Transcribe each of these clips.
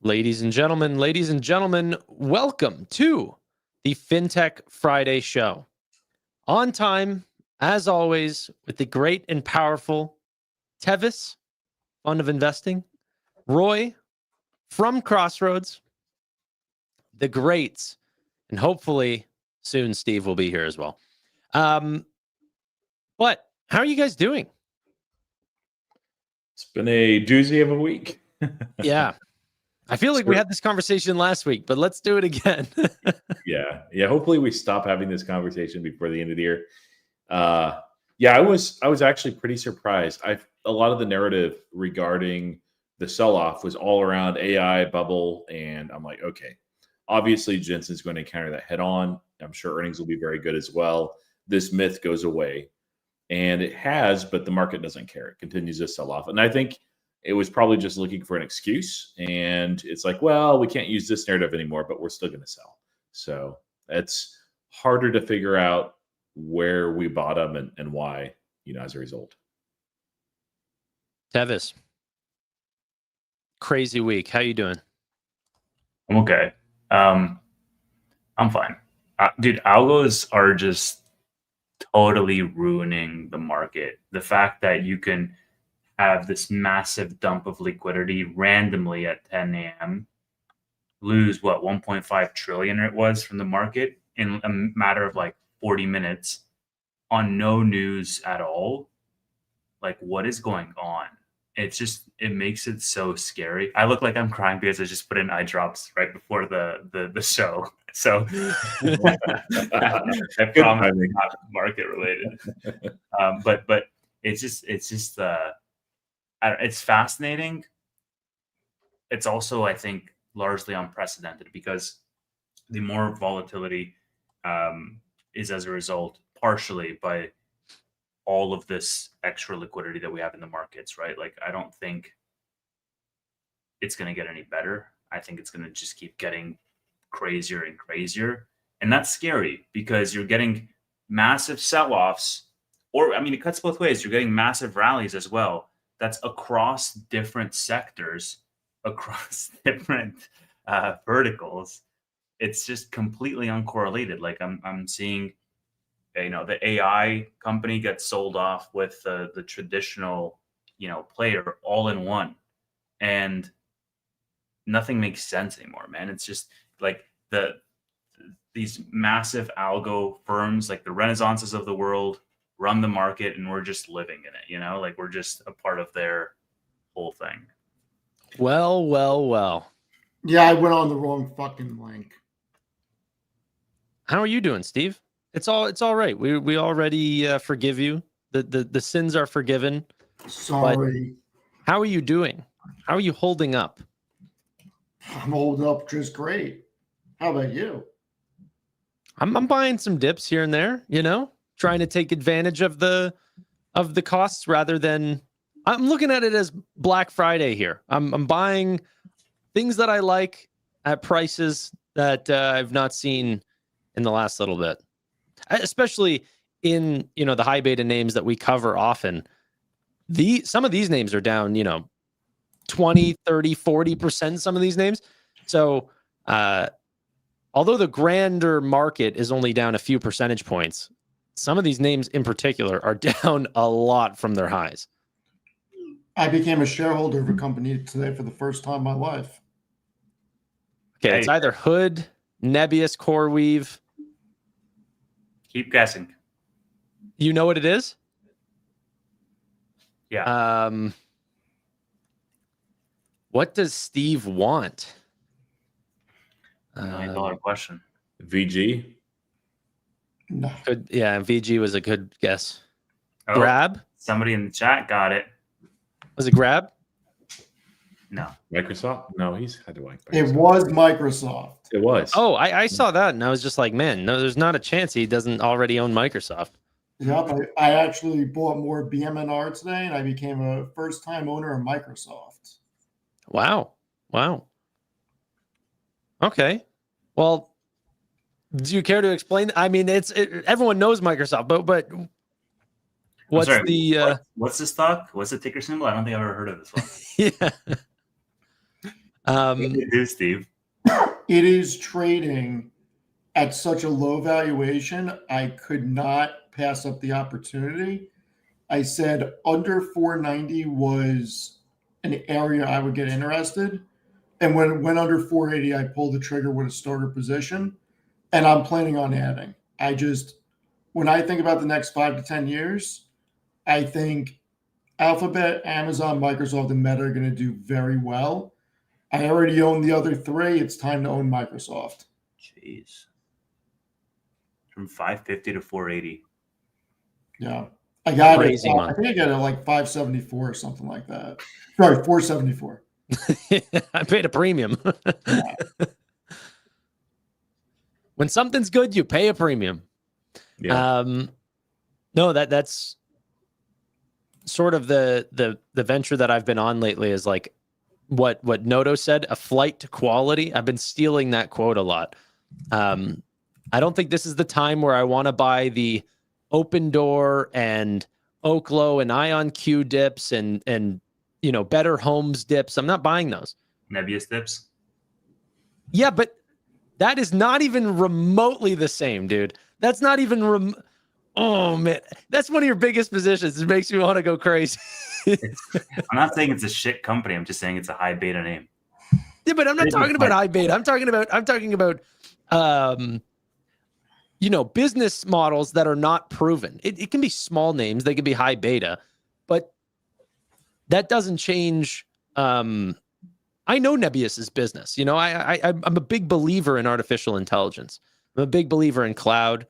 Ladies and gentlemen, welcome to the Fintech Friday show. On time, as always, with the great and powerful Tevis, fond of investing, Roy from Crossroads, the greats, and hopefully soon Steve will be here as well. But how are you guys doing? It's been a doozy of a week. Yeah. I feel like we had this conversation last week, but let's do it again. Yeah. Hopefully we stop having this conversation before the end of the year. I was actually pretty surprised. A lot of the narrative regarding the sell-off was all around AI bubble, and I'm like, okay, obviously Jensen's going to counter that head on. I'm sure earnings will be very good as well. This myth goes away, and it has, but the market doesn't care. It continues to sell off, and I think it was probably just looking for an excuse. And it's like, well, we can't use this narrative anymore, but we're still going to sell. So it's harder to figure out where we bottom and why, as a result. Tevis, crazy week. How you doing? I'm okay. I'm fine. Dude, algos are just totally ruining the market. The fact that you can have this massive dump of liquidity randomly at 10 a.m., lose 1.5 trillion it was from the market in a matter of like 40 minutes on no news at all. Like, what is going on? It makes it so scary. I look like I'm crying because I just put in eye drops right before the show. So I promise it's not market related. But it's fascinating. It's also, I think, largely unprecedented because the more volatility is as a result, partially by all of this extra liquidity that we have in the markets, right? Like, I don't think it's going to get any better. I think it's going to just keep getting crazier and crazier. And that's scary because you're getting massive sell-offs, it cuts both ways. You're getting massive rallies as well. That's across different sectors, across different verticals. It's just completely uncorrelated. Like I'm seeing, the AI company gets sold off with the traditional, player all in one, and nothing makes sense anymore, man. It's just like these massive algo firms, like the Renaissances of the world, run the market, and we're just living in it, like we're just a part of their whole thing. Well. Yeah, I went on the wrong fucking link. How are you doing, Steve? It's all right. We already forgive you. The sins are forgiven. Sorry. How are you doing? How are you holding up? I'm holding up just great. How about you? I'm buying some dips here and there, trying to take advantage of the costs rather than I'm looking at it as Black Friday here. I'm buying things that I like at prices that I've not seen in the last little bit, especially in the high beta names that we cover often. Some of these names are down 20, 30, 40%, some of these names. So although the grander market is only down a few percentage points, some of these names in particular are down a lot from their highs. I became a shareholder of a company today for the first time in my life. Okay, it's either Hood, Nebius, Coreweave. Keep guessing. You know what it is? Yeah. What does Steve want? $1 million question. VG? No. VG was a good guess. Oh, Grab? Somebody in the chat got it. Was it Grab? No. Microsoft? No, he's had to like It was Microsoft. It was. Oh, I saw that and I was just like, man, no, there's not a chance he doesn't already own Microsoft. Yep, I actually bought more BMNR today, and I became a first-time owner of Microsoft. Wow. Okay. Well, do you care to explain? I mean, everyone knows Microsoft, but what's what's the stock? What's the ticker symbol? I don't think I've ever heard of this one. Yeah. You do, Steve. It is trading at such a low valuation, I could not pass up the opportunity. I said under 490 was an area I would get interested. And when it went under 480, I pulled the trigger with a starter position. And I'm planning on adding. When I think about the next 5 to 10 years, I think Alphabet, Amazon, Microsoft, and Meta are going to do very well. I already own the other three. It's time to own Microsoft. Jeez. From 550 to 480. Yeah. I got Crazy it. I month. think I got it like 574 or something like that. Sorry, 474. I paid a premium. Yeah. When something's good, you pay a premium. Yeah. No, that's sort of the venture that I've been on lately is like what Noto said, a flight to quality. I've been stealing that quote a lot. I don't think this is the time where I want to buy the Open Door and Oklo and IonQ dips and Better Homes dips. I'm not buying those. Nebius dips. Yeah, but that is not even remotely the same, dude. That's not even oh man, that's one of your biggest positions. It makes me want to go crazy. I'm not saying it's a shit company. I'm just saying it's a high beta name. Yeah, but I'm not talking about high beta. I'm talking about business models that are not proven. It can be small names, they can be high beta, but that doesn't change. I know Nebius's business. I'm a big believer in artificial intelligence. I'm a big believer in cloud.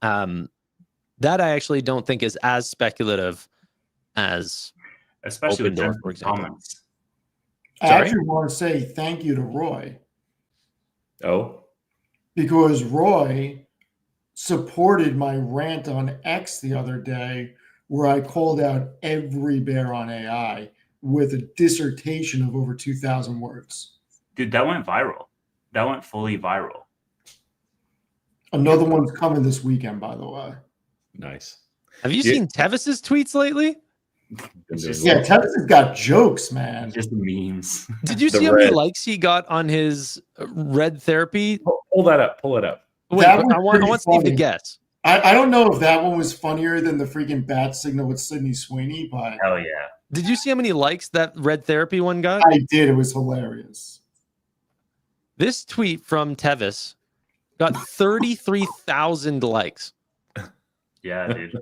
That I actually don't think is as speculative as especially Open with Door, Jen's for example. comments. I Sorry? actually want to say thank you to Roy Oh, because Roy supported my rant on X the other day where I called out every bear on AI with a dissertation of over 2,000 words. Dude, that went viral. That went fully viral. Another one's coming this weekend, by the way. nice. Have you Yeah. seen Tevis's tweets lately? Been It's doing just- well. Yeah, Tevis has got jokes, man. Just memes. Did you The see how many red. likes he got on his red therapy? Pull that up. Pull it up. Wait, That but was I want pretty Steve to funny. guess. I don't know if that one was funnier than the freaking bat signal with Sydney Sweeney, but Hell yeah. Did you see how many likes that red therapy one got? I did. It was hilarious. This tweet from Tevis got 33,000 likes. Yeah, dude.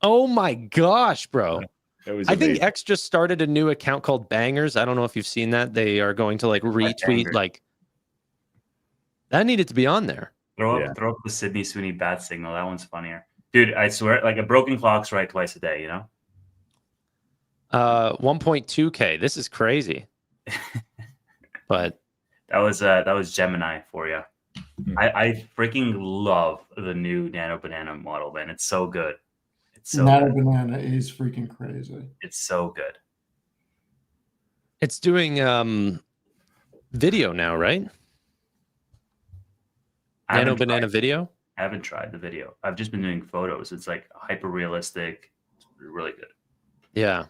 Oh my gosh, bro. It was I think amazing. X just started a new account called Bangers. I don't know if you've seen that. They are going to like retweet Bangers. like that needed to be on there. Throw Yeah. up the Sydney Sweeney bat signal. That one's funnier. Dude, I swear, like a broken clock's right twice a day, 1.2K. This is crazy. But That was Gemini for you. Hmm. I freaking love the new Nano Banana model, man. It's so good. It's so Nano good. Banana is freaking crazy. It's so good. it's doing video now, right? I Nano haven't Banana tried- video. I haven't tried the video. I've just been doing photos. It's like hyper realistic. It's really good. Yeah.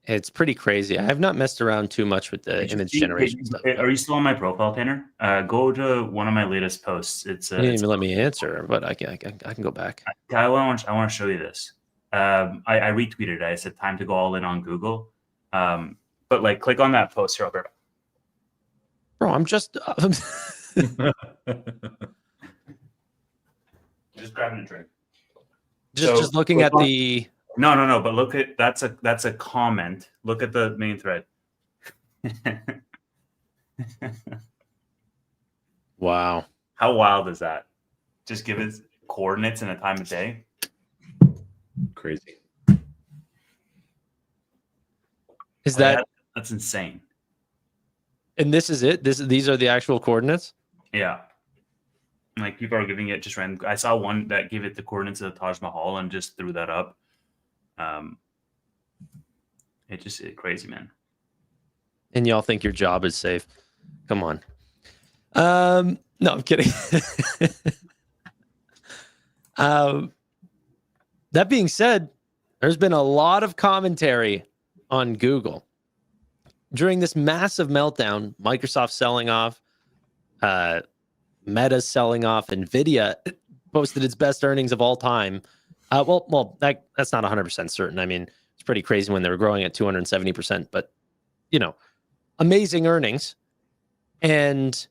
It's pretty crazy. I have not messed around too much with the Did you image see- generation stuff. Are you still on my profile, Tanner? Go to one of my latest posts. It's You didn't it's even let me answer, but I can go back. I want to show you this. I retweeted it. I said time to go all in on Google. But like click on that post here, Alberto. Bro, I'm just Just grabbing a drink. just looking at the No. But look at that's a comment. Look at the main thread. wow. How wild is that? Just give it coordinates and a time of day. Crazy. Is that That's insane. and this is it? These are the actual coordinates? Yeah. Like people are giving it just random. I saw one that gave it the coordinates of the Taj Mahal and just threw that up. It's crazy, man. And y'all think your job is safe. Come on. No, I'm kidding. That being said, there's been a lot of commentary on Google. During this massive meltdown, Microsoft selling off, Meta's selling off, Nvidia posted its best earnings of all time. That's not 100% certain. I mean, it's pretty crazy when they were growing at 270%, but amazing earnings. And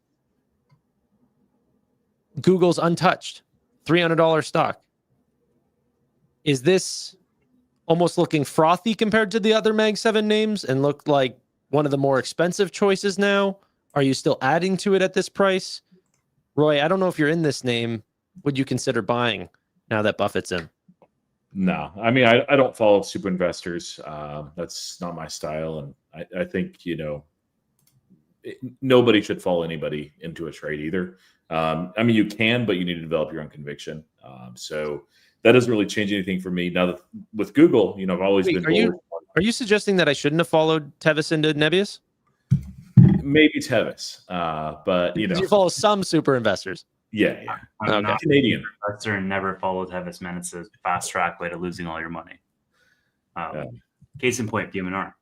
Google's untouched, $300 stock. Is this almost looking frothy compared to the other Mag 7 names and look like one of the more expensive choices now? Are you still adding to it at this price? Roy, I don't know if you're in this name. Would you consider buying now that Buffett's in? No, I mean, I don't follow super investors. That's not my style. And I think, nobody should follow anybody into a trade either. I mean, you can, but you need to develop your own conviction. So that doesn't really change anything for me. Now, with Google, I've always been. Are you suggesting that I shouldn't have followed Tevis into Nebius? Maybe Tevis, but You follow some super investors. Yeah. I'm not Canadian. investor and never followed Tevis, man. It's a fast track way to losing all your money. Case in point, BMNR.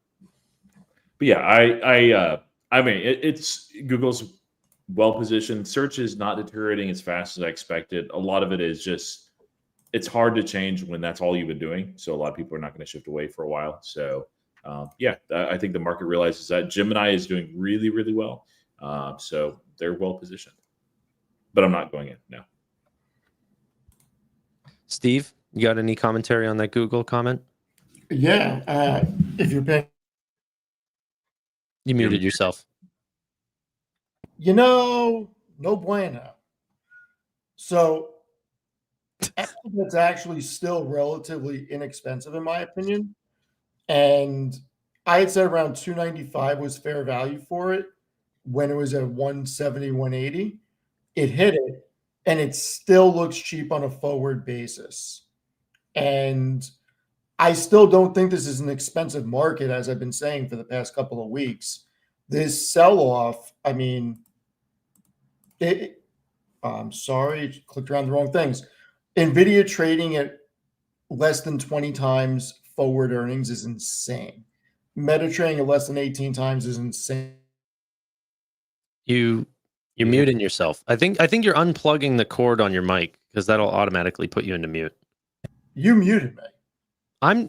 But yeah, I mean, it's Google's well positioned. Search is not deteriorating as fast as I expected. A lot of it is just it's hard to change when that's all you've been doing. So a lot of people are not going to shift away for a while. So I think the market realizes that Gemini is doing really, really well. So they're well positioned. But I'm not going in, no. Steve, you got any commentary on that Google comment? Yeah, if you're paying, You muted yourself. no bueno. So Alphabet's actually still relatively inexpensive in my opinion. And I had said around 295 was fair value for it when it was at 170, 180. It hit it, and it still looks cheap on a forward basis. And I still don't think this is an expensive market, as I've been saying for the past couple of weeks. This sell-off, I mean, I'm sorry, clicked around the wrong things. Nvidia trading at less than 20 times forward earnings is insane. Meta trading at less than 18 times is insane. You're muting yourself. I think you're unplugging the cord on your mic because that'll automatically put you into mute. You muted me.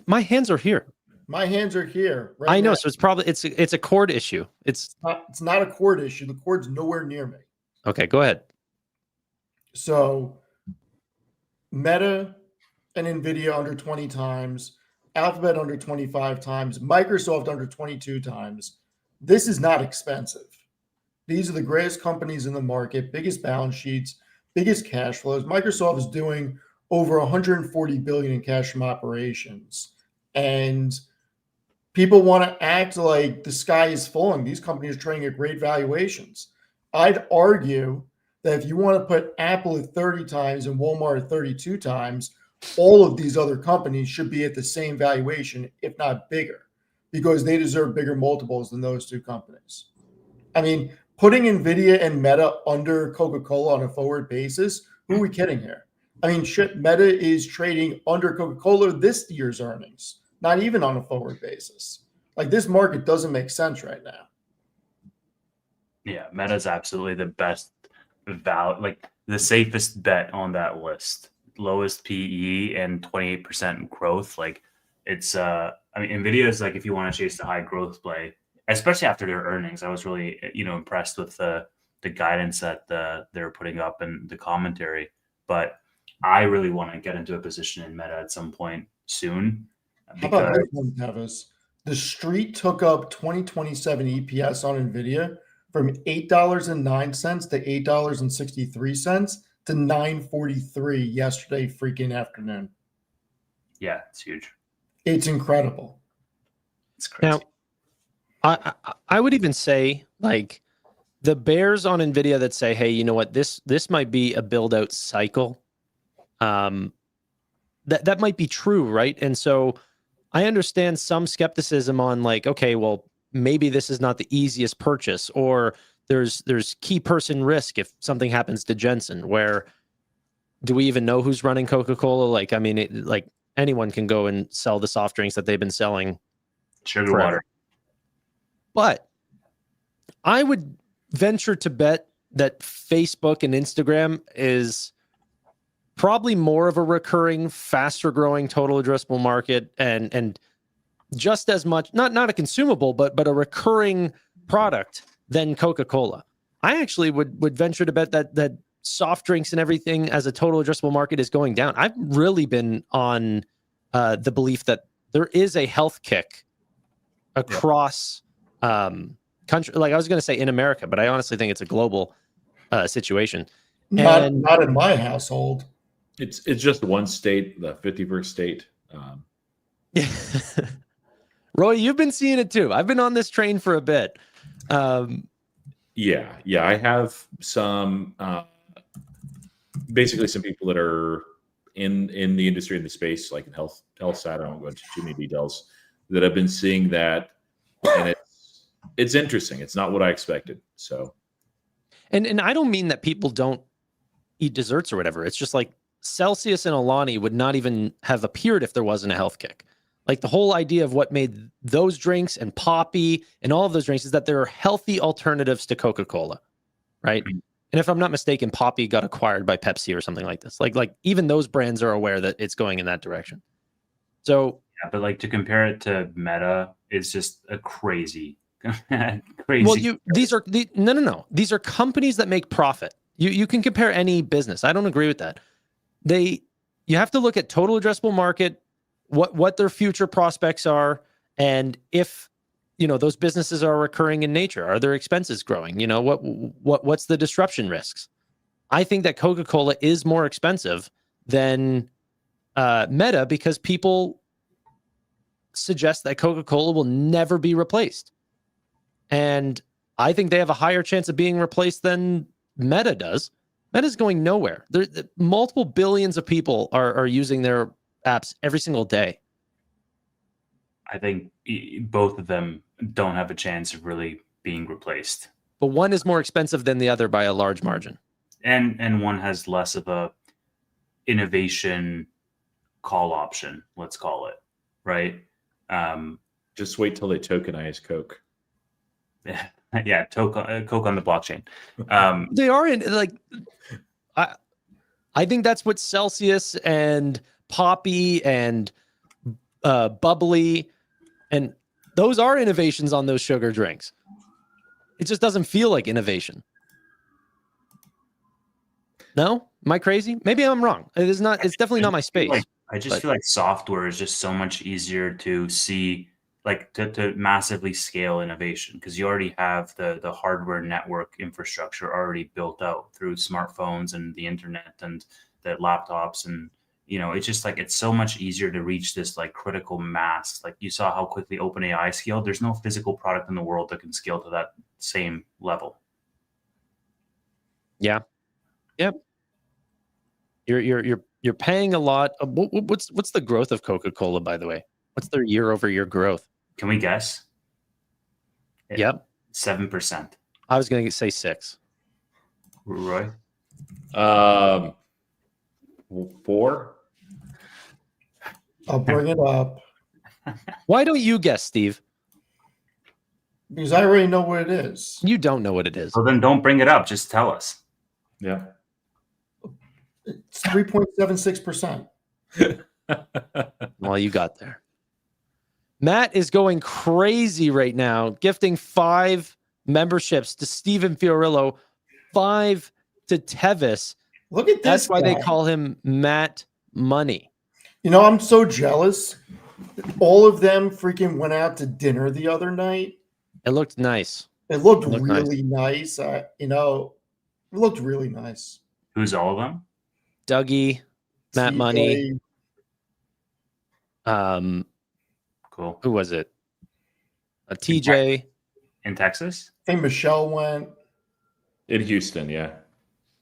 My hands are here. My hands are here. Right I know, now. so it's probably it's a cord issue. It's not a cord issue. The cord's nowhere near me. Okay, go ahead. So Meta and Nvidia under 20 times, Alphabet under 25 times, Microsoft under 22 times. This is not expensive. These are the greatest companies in the market, biggest balance sheets, biggest cash flows. Microsoft is doing over 140 billion in cash from operations. And people want to act like the sky is falling. These companies are trading at great valuations. I'd argue that if you want to put Apple at 30 times and Walmart at 32 times, all of these other companies should be at the same valuation, if not bigger, because they deserve bigger multiples than those two companies. I mean, putting Nvidia and Meta under Coca-Cola on a forward basis, who are we kidding here? I mean, shit, Meta is trading under Coca-Cola this year's earnings, not even on a forward basis. Like, this market doesn't make sense right now. Yeah, Meta's absolutely the best value, like the safest bet on that list. Lowest PE and 28% growth. Like, it's I mean, Nvidia is like, if you want to chase the high growth play, especially after their earnings, I was really impressed with the guidance that they're putting up and the commentary. But I really want to get into a position in Meta at some point soon. How about this one, Tevis? The street took up 2027 EPS on Nvidia from $8.09 to $8.63 to $9.43 yesterday freaking afternoon. Yeah, it's huge. It's incredible. It's crazy. Now, I would even say, like, the bears on Nvidia that say, hey, you know what, this might be a build out cycle. That might be true, right? And so I understand some skepticism on, like, okay, well, maybe this is not the easiest purchase, or there's key person risk if something happens to Jensen, where do we even know who's running Coca-Cola? Like, I mean, like anyone can go and sell the soft drinks that they've been selling Sugar Forever. water. But I would venture to bet that Facebook and Instagram is probably more of a recurring, faster growing total addressable market, and just as much, not a consumable, but a recurring product than Coca-Cola. I actually would venture to bet that soft drinks and everything as a total addressable market is going down. I've really been on the belief that there is a health kick across country. Like I was going to say in America, but I honestly think it's a global situation. Not in my household. It's just one state, the 51st state. Roy, you've been seeing it too. I've been on this train for a bit. Yeah, I have some basically some people that are in the industry, in the space, like in health side. I don't go into too many details, that have been seeing that, and it's interesting. It's not what I expected. So, and I don't mean that people don't eat desserts or whatever. It's just like Celsius and Alani would not even have appeared if there wasn't a health kick. Like the whole idea of what made those drinks and Poppy and all of those drinks is that there are healthy alternatives to Coca-Cola, right? Mhm. And if I'm not mistaken, Poppy got acquired by Pepsi or something like this. Like even those brands are aware that it's going in that direction. So Yeah, but like to compare it to Meta is just a crazy. Crazy. well, no. These are companies that make profit. You can compare any business. I don't agree with that. You have to look at total addressable market, what their future prospects are, and if those businesses are recurring in nature. Are their expenses growing? What's the disruption risks? I think that Coca-Cola is more expensive than Meta because people suggest that Coca-Cola will never be replaced. And I think they have a higher chance of being replaced than Meta does. Meta's going nowhere. Multiple billions of people are using their apps every single day. I think both of them don't have a chance of really being replaced. But one is more expensive than the other by a large margin. And one has less of a innovation call option, let's call it, right? just wait till they tokenize Coke. Yeah, Coke on the blockchain. They are in like, I think that's what Celsius and Poppy and Bubbly, and those are innovations on those sugar drinks. It just doesn't feel like innovation. No? Am I crazy? Maybe I'm wrong. It is not. It's definitely not my space. I just feel like software is just so much easier to see, like to massively scale innovation, because you already have the hardware network infrastructure already built out through smartphones and the internet and the laptops, and it's just like it's so much easier to reach this like critical mass. Like you saw how quickly OpenAI scaled. There's no physical product in the world that can scale to that same level. Yeah. Yep. You're paying a lot. What's the growth of Coca-Cola, by the way? What's their year-over-year growth? Can we guess? Yep. 7%. I was going to say 6. Roy? 4. I'll bring it up Why don't you guess, Steve? because I already know what it is. You don't know what it is. So then don't bring it up. Just tell us. Yeah. It's 3.76%. Well, you got there. Matt is going crazy right now, gifting 5 memberships to Steven Fiorillo, 5 to Tevis. Look at this. That's why they guy. call him Matt Money. I'm so jealous. All of them freaking went out to dinner the other night. It looked nice. It looked It looked really nice. It looked really nice. Who's all of them? Dougie, Matt Money. Cool. Who was it? TJ. In Texas? I think Michelle went. In Houston, yeah.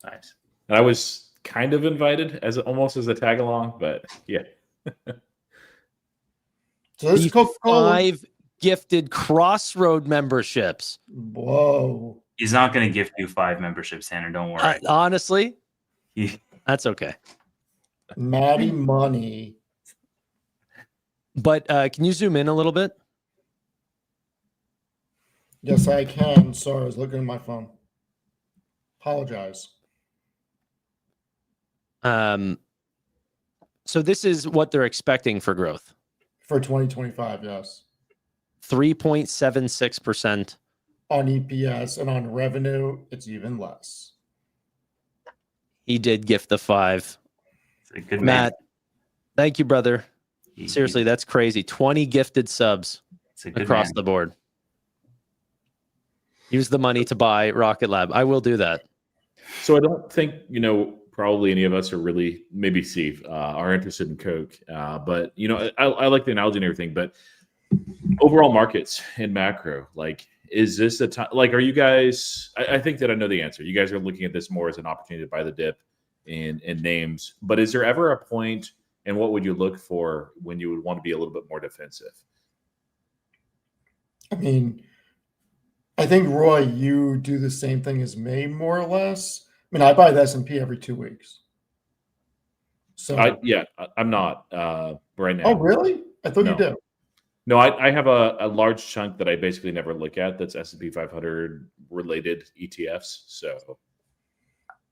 Nice. And I was kind of invited almost as a tag along, but yeah. So this is Coca-Cola. 5 gifted Crossroad memberships. Whoa. He's not going to gift you 5 memberships, Tanner. Don't worry. Honestly, that's okay. Matty Money. But can you zoom in a little bit? Yes, I can. Sorry, I was looking at my phone. Apologize. So this is what they're expecting for growth. For 2025, yes. 3.76%. On EPS and on revenue, it's even less. He did gift the 5. It's a good Matt, thank you, brother. man. Seriously, that's crazy. 20 gifted subs It's a good across man. the board. Use the money to buy Rocket Lab. I will do that. So I don't think, probably any of us are really, maybe Steve, are interested in Coke. But, I like the analogy and everything, but overall markets in macro, like, is this a time, like, are you guys, I think that I know the answer. You guys are looking at this more as an opportunity to buy the dip in names, but is there ever a point, and what would you look for when you would want to be a little bit more defensive? I mean, I think, Roy, you do the same thing as me, more or less. I mean, I buy the S&P every 2 weeks. So, I'm not right now. oh, really? I thought you No. did. No, I have a large chunk that I basically never look at that's S&P 500 related ETFs. So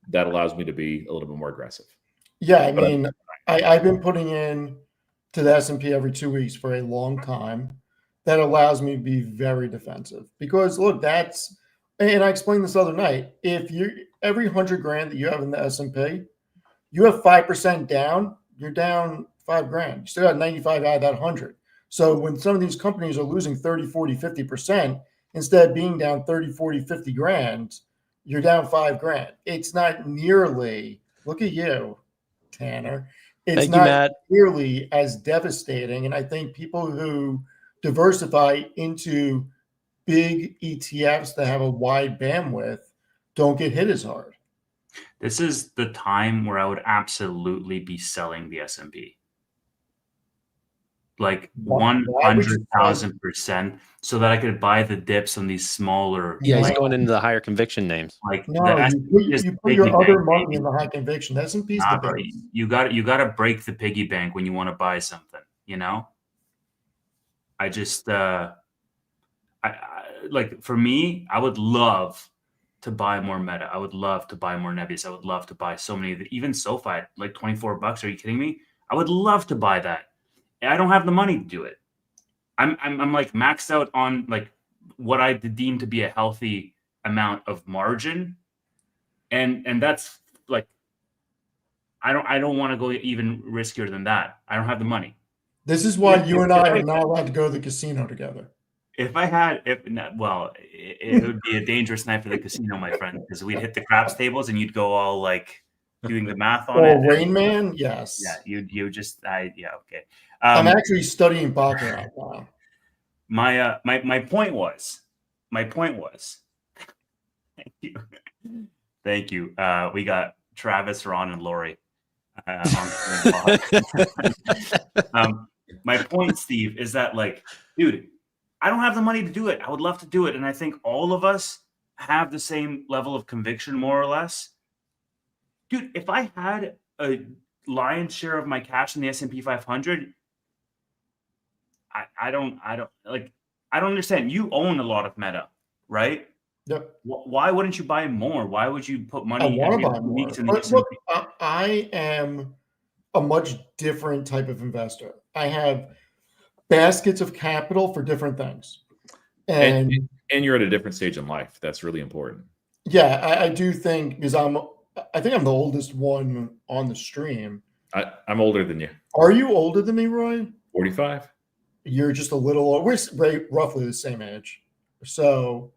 that allows me to be a little bit more aggressive. Yeah, I mean, I've been putting in to the S&P every 2 weeks for a long time. That allows me to be very defensive because look, that's, and I explained this other night. If you every 100 grand that you have in the S&P, you have 5% down, you're down 5 grand. You still got 95 out of that 100. So when some of these companies are losing 30, 40, 50%, instead of being down 30, 40, 50 grand, you're down 5 grand. It's not nearly, look at you, Tanner. It's Thank you, not Matt. nearly as devastating. And I think people who diversify into big ETFs that have a wide bandwidth don't get hit as hard. This is the time where I would absolutely be selling the S&P. Like Why would you sell- 100,000%, so that I could buy the dips on these smaller. Yeah, he's like, going into the higher conviction names. like No, the S&P is you the put your piggy other bank, money baby. in the high conviction. S&P is Nah, the bro, base. you got to break the piggy bank when you want to buy something. I just like, for me, I would love to buy more Meta. I would love to buy more Nebius. I would love to buy so many, even SoFi at like $24. Are you kidding me? I would love to buy that. I don't have the money to do it. I'm like maxed out on like what I deem to be a healthy amount of margin, and that's like, I don't want to go even riskier than that. I don't have the money. This is why If- you and if I I- are not allowed to go to the casino together. It would be a dangerous night for the casino, my friend, because we'd hit the craps tables and you'd go all like doing the math on Oh, it. Rain Man? Yes. Yeah, you just okay. I'm actually studying Baccarat now. My point was, thank you. We got Travis, Ron, and Lori on the my point, Steve, is that, like, dude, I don't have the money to do it. I would love to do it, and I think all of us have the same level of conviction, more or less. Dude, if I had a lion's share of my cash in the S&P 500, I don't understand. You own a lot of Meta, right? Yep. Why wouldn't you buy more? Why would you put money I want to every buy more. week in the But look, S&P? I am a much different type of investor. I have baskets of capital for different things. And you're at a different stage in life. That's really important. yeah, I do think, because I think I'm the oldest one on the stream. I'm older than you. Are you older than me, Roy? 45. You're just a little old. We're roughly the same age. So,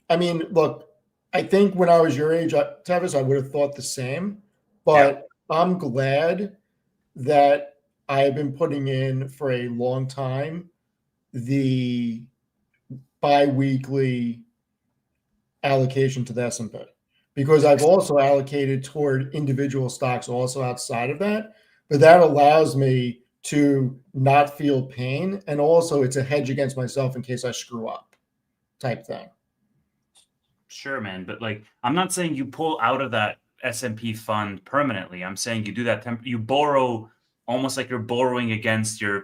I mean, look, I think when I was your age, Tavis, I would have thought the same. But I'm glad that I've been putting in for a long time the bi-weekly allocation to the S&P, because I've also allocated toward individual stocks also outside of that. But that allows me to not feel pain, and also it's a hedge against myself in case I screw up, type thing. Sure, man, but like, I'm not saying you pull out of that S&P fund permanently. I'm saying you do that. You borrow, almost like you're borrowing against your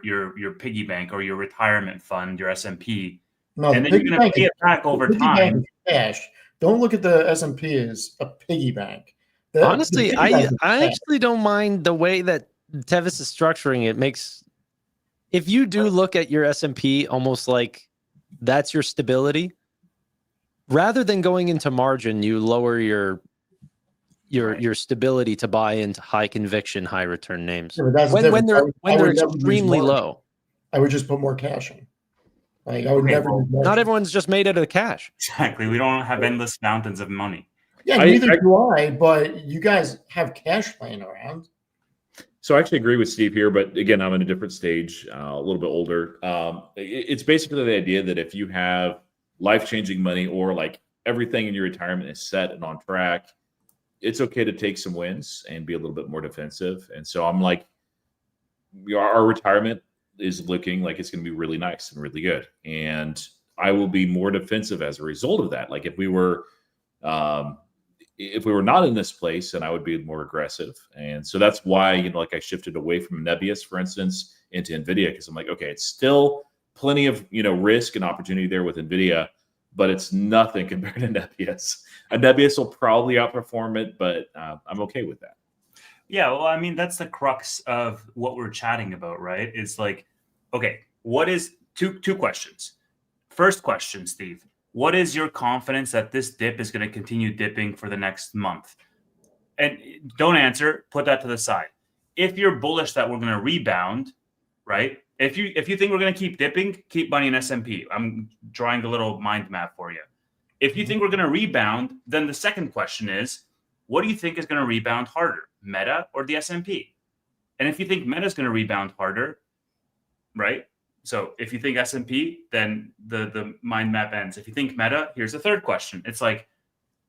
piggy bank or your retirement fund, your S&P, No, and the then you're piggy going to bank pay is, it back the over piggy bank time. is cash. Don't look at the S&P as a piggy bank. The Honestly, piggy bank is I cash. actually don't mind the way that Tevis is structuring it. Makes, if you do look at your S&P almost like that's your stability, rather than going into margin, you lower your stability to buy into high conviction, high return names Yeah, but that's the when difference. I they're would never use extremely margin. low. I would just put more cash in. Like, I would Okay, never well, use margin. Not everyone's just made out of cash. Exactly. We don't have endless fountains of money. Yeah, neither do I, but you guys have cash laying around. So I actually agree with Steve here, but again, I'm in a different stage, a little bit older. It's basically the idea that if you have life-changing money or like everything in your retirement is set and on track, it's okay to take some wins and be a little bit more defensive. And so I'm like, our retirement is looking like it's going to be really nice and really good. And I will be more defensive as a result of that. Like if we were not in this place, then I would be more aggressive. And so that's why, like I shifted away from Nebius, for instance, into Nvidia, because I'm like, okay, it's still plenty of, risk and opportunity there with Nvidia, but it's nothing compared to Nebius. A Nebius will probably outperform it, but I'm okay with that. Yeah, well, I mean, that's the crux of what we're chatting about, right? It's like, okay, what is two questions? First question, Steve. What is your confidence that this dip is going to continue dipping for the next month? And don't answer, put that to the side. If you're bullish that we're going to rebound, right? If you think we're going to keep dipping, keep money in S&P. I'm drawing a little mind map for you. If you think we're going to rebound, then the second question is, what do you think is going to rebound harder, Meta or the S&P? And if you think Meta is going to rebound harder, right? So if you think S&P, then the mind map ends. If you think Meta, here's the third question. It's like,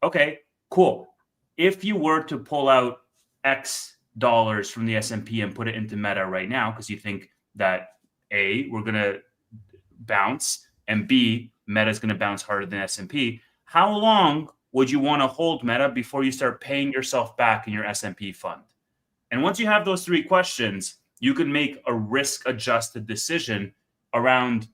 okay, cool. If you were to pull out X dollars from the S&P and put it into Meta right now, because you think that A, we're going to bounce, and B, Meta is going to bounce harder than S&P, how long would you want to hold Meta before you start paying yourself back in your S&P fund? And once you have those three questions, you can make a risk-adjusted decision around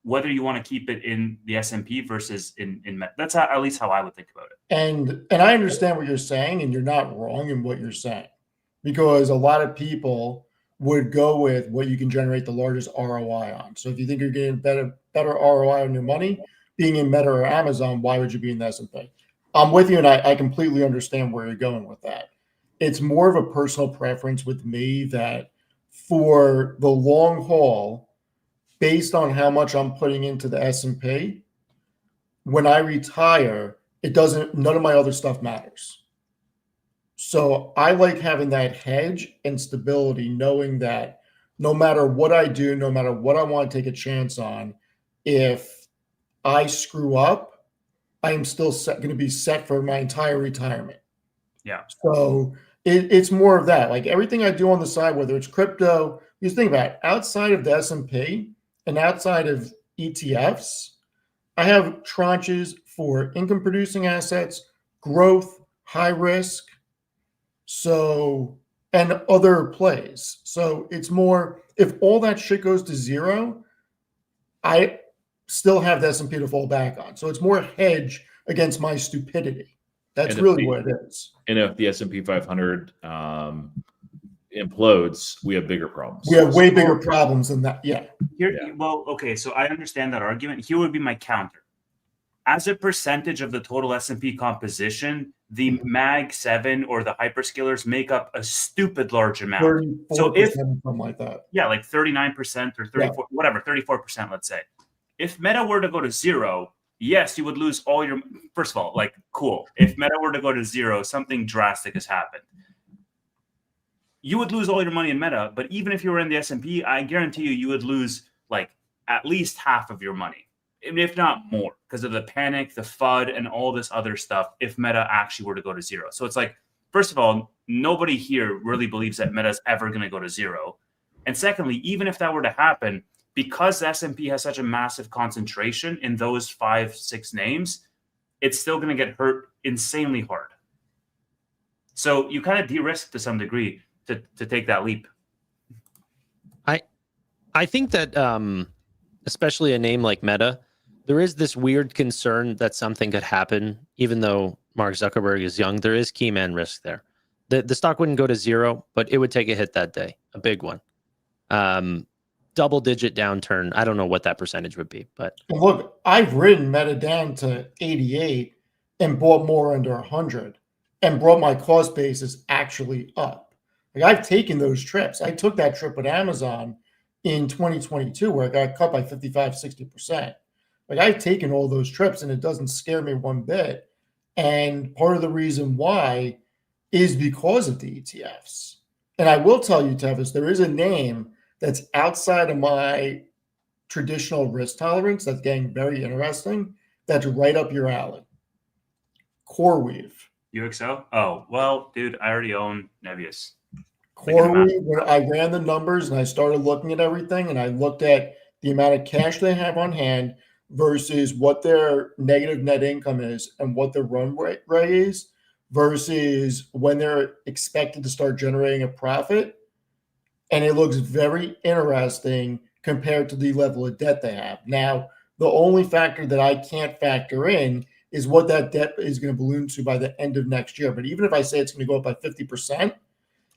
whether you want to keep it in the S&P versus in Meta. That's at least how I would think about it. And I understand what you're saying, and you're not wrong in what you're saying, because a lot of people would go with what you can generate the largest ROI on. So if you think you're getting better ROI on your money, being in Meta or Amazon, why would you be in the S&P? I'm with you, and I completely understand where you're going with that. It's more of a personal preference with me that for the long haul, based on how much I'm putting into the S&P, when I retire, none of my other stuff matters. So I like having that hedge and stability, knowing that no matter what I do, no matter what I want to take a chance on, if I screw up, I am still going to be set for my entire retirement. Yeah. So it's more of that. Like everything I do on the side, whether it's crypto, you think about it, outside of the S&P and outside of ETFs, I have tranches for income producing assets, growth, high risk, so, and other plays. So it's more, if all that shit goes to zero, I still have the S&P to fall back on. So it's more a hedge against my stupidity. That's really what it is. And if the S&P 500 implodes, we have bigger problems. We have way bigger problems than that. Yeah. Well, okay, so I understand that argument. Here would be my counter. As a percentage of the total S&P composition, the Mag 7 or the hyperscalers make up a stupid large amount. 34%, So if something like that. Yeah, like 39% or 34, whatever, 34%, let's say. If Meta were to go to zero, yes, you would lose all your, first of all, like, cool. If Meta were to go to zero, something drastic has happened. You would lose all your money in Meta, but even if you were in the S&P, I guarantee you would lose like at least half of your money, if not more, because of the panic, the FUD, and all this other stuff if Meta actually were to go to zero. So it's like, first of all, nobody here really believes that Meta is ever going to go to zero. And secondly, even if that were to happen, because the S&P has such a massive concentration in those 5-6 names, it's still going to get hurt insanely hard. So you kind of de-risk to some degree to take that leap. I think that especially a name like Meta, there is this weird concern that something could happen, even though Mark Zuckerberg is young. There is key man risk there. The stock wouldn't go to zero, but it would take a hit that day, a big one. Double-digit downturn. I don't know what that percentage would be, but And look, I've ridden Meta down to 88 and bought more under 100 and brought my cost basis actually up. Like I've taken those trips. I took that trip with Amazon in 2022 where I got cut by 55, 60%. Like I've taken all those trips and it doesn't scare me one bit. And part of the reason why is because of the ETFs. And I will tell you, Tevis, there is a name that's outside of my traditional risk tolerance that's getting very interesting. That's right up your alley. Coreweave. UXO? Oh, well, dude, I already own Nebius. Coreweave, when I ran the numbers and I started looking at everything and I looked at the amount of cash they have on hand versus what their negative net income is and what their run rate is versus when they're expected to start generating a profit. And it looks very interesting compared to the level of debt they have. Now, the only factor that I can't factor in is what that debt is going to balloon to by the end of next year. But even if I say it's going to go up by 50%,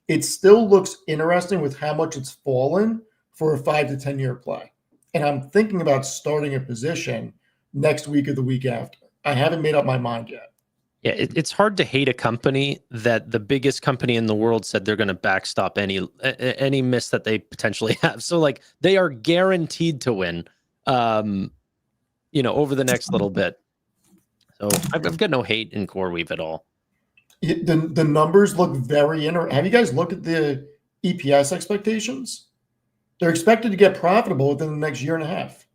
it still looks interesting with how much it's fallen for a 5 to 10 year play. And I'm thinking about starting a position next week or the week after. I haven't made up my mind yet. yeah, it's hard to hate a company that the biggest company in the world said they're going to backstop any miss that they potentially have. So like they are guaranteed to win, over the next little bit. So I've got no hate in Coreweave at all. The numbers look very interesting. Have you guys looked at the EPS expectations? They're expected to get profitable within the next year and a half.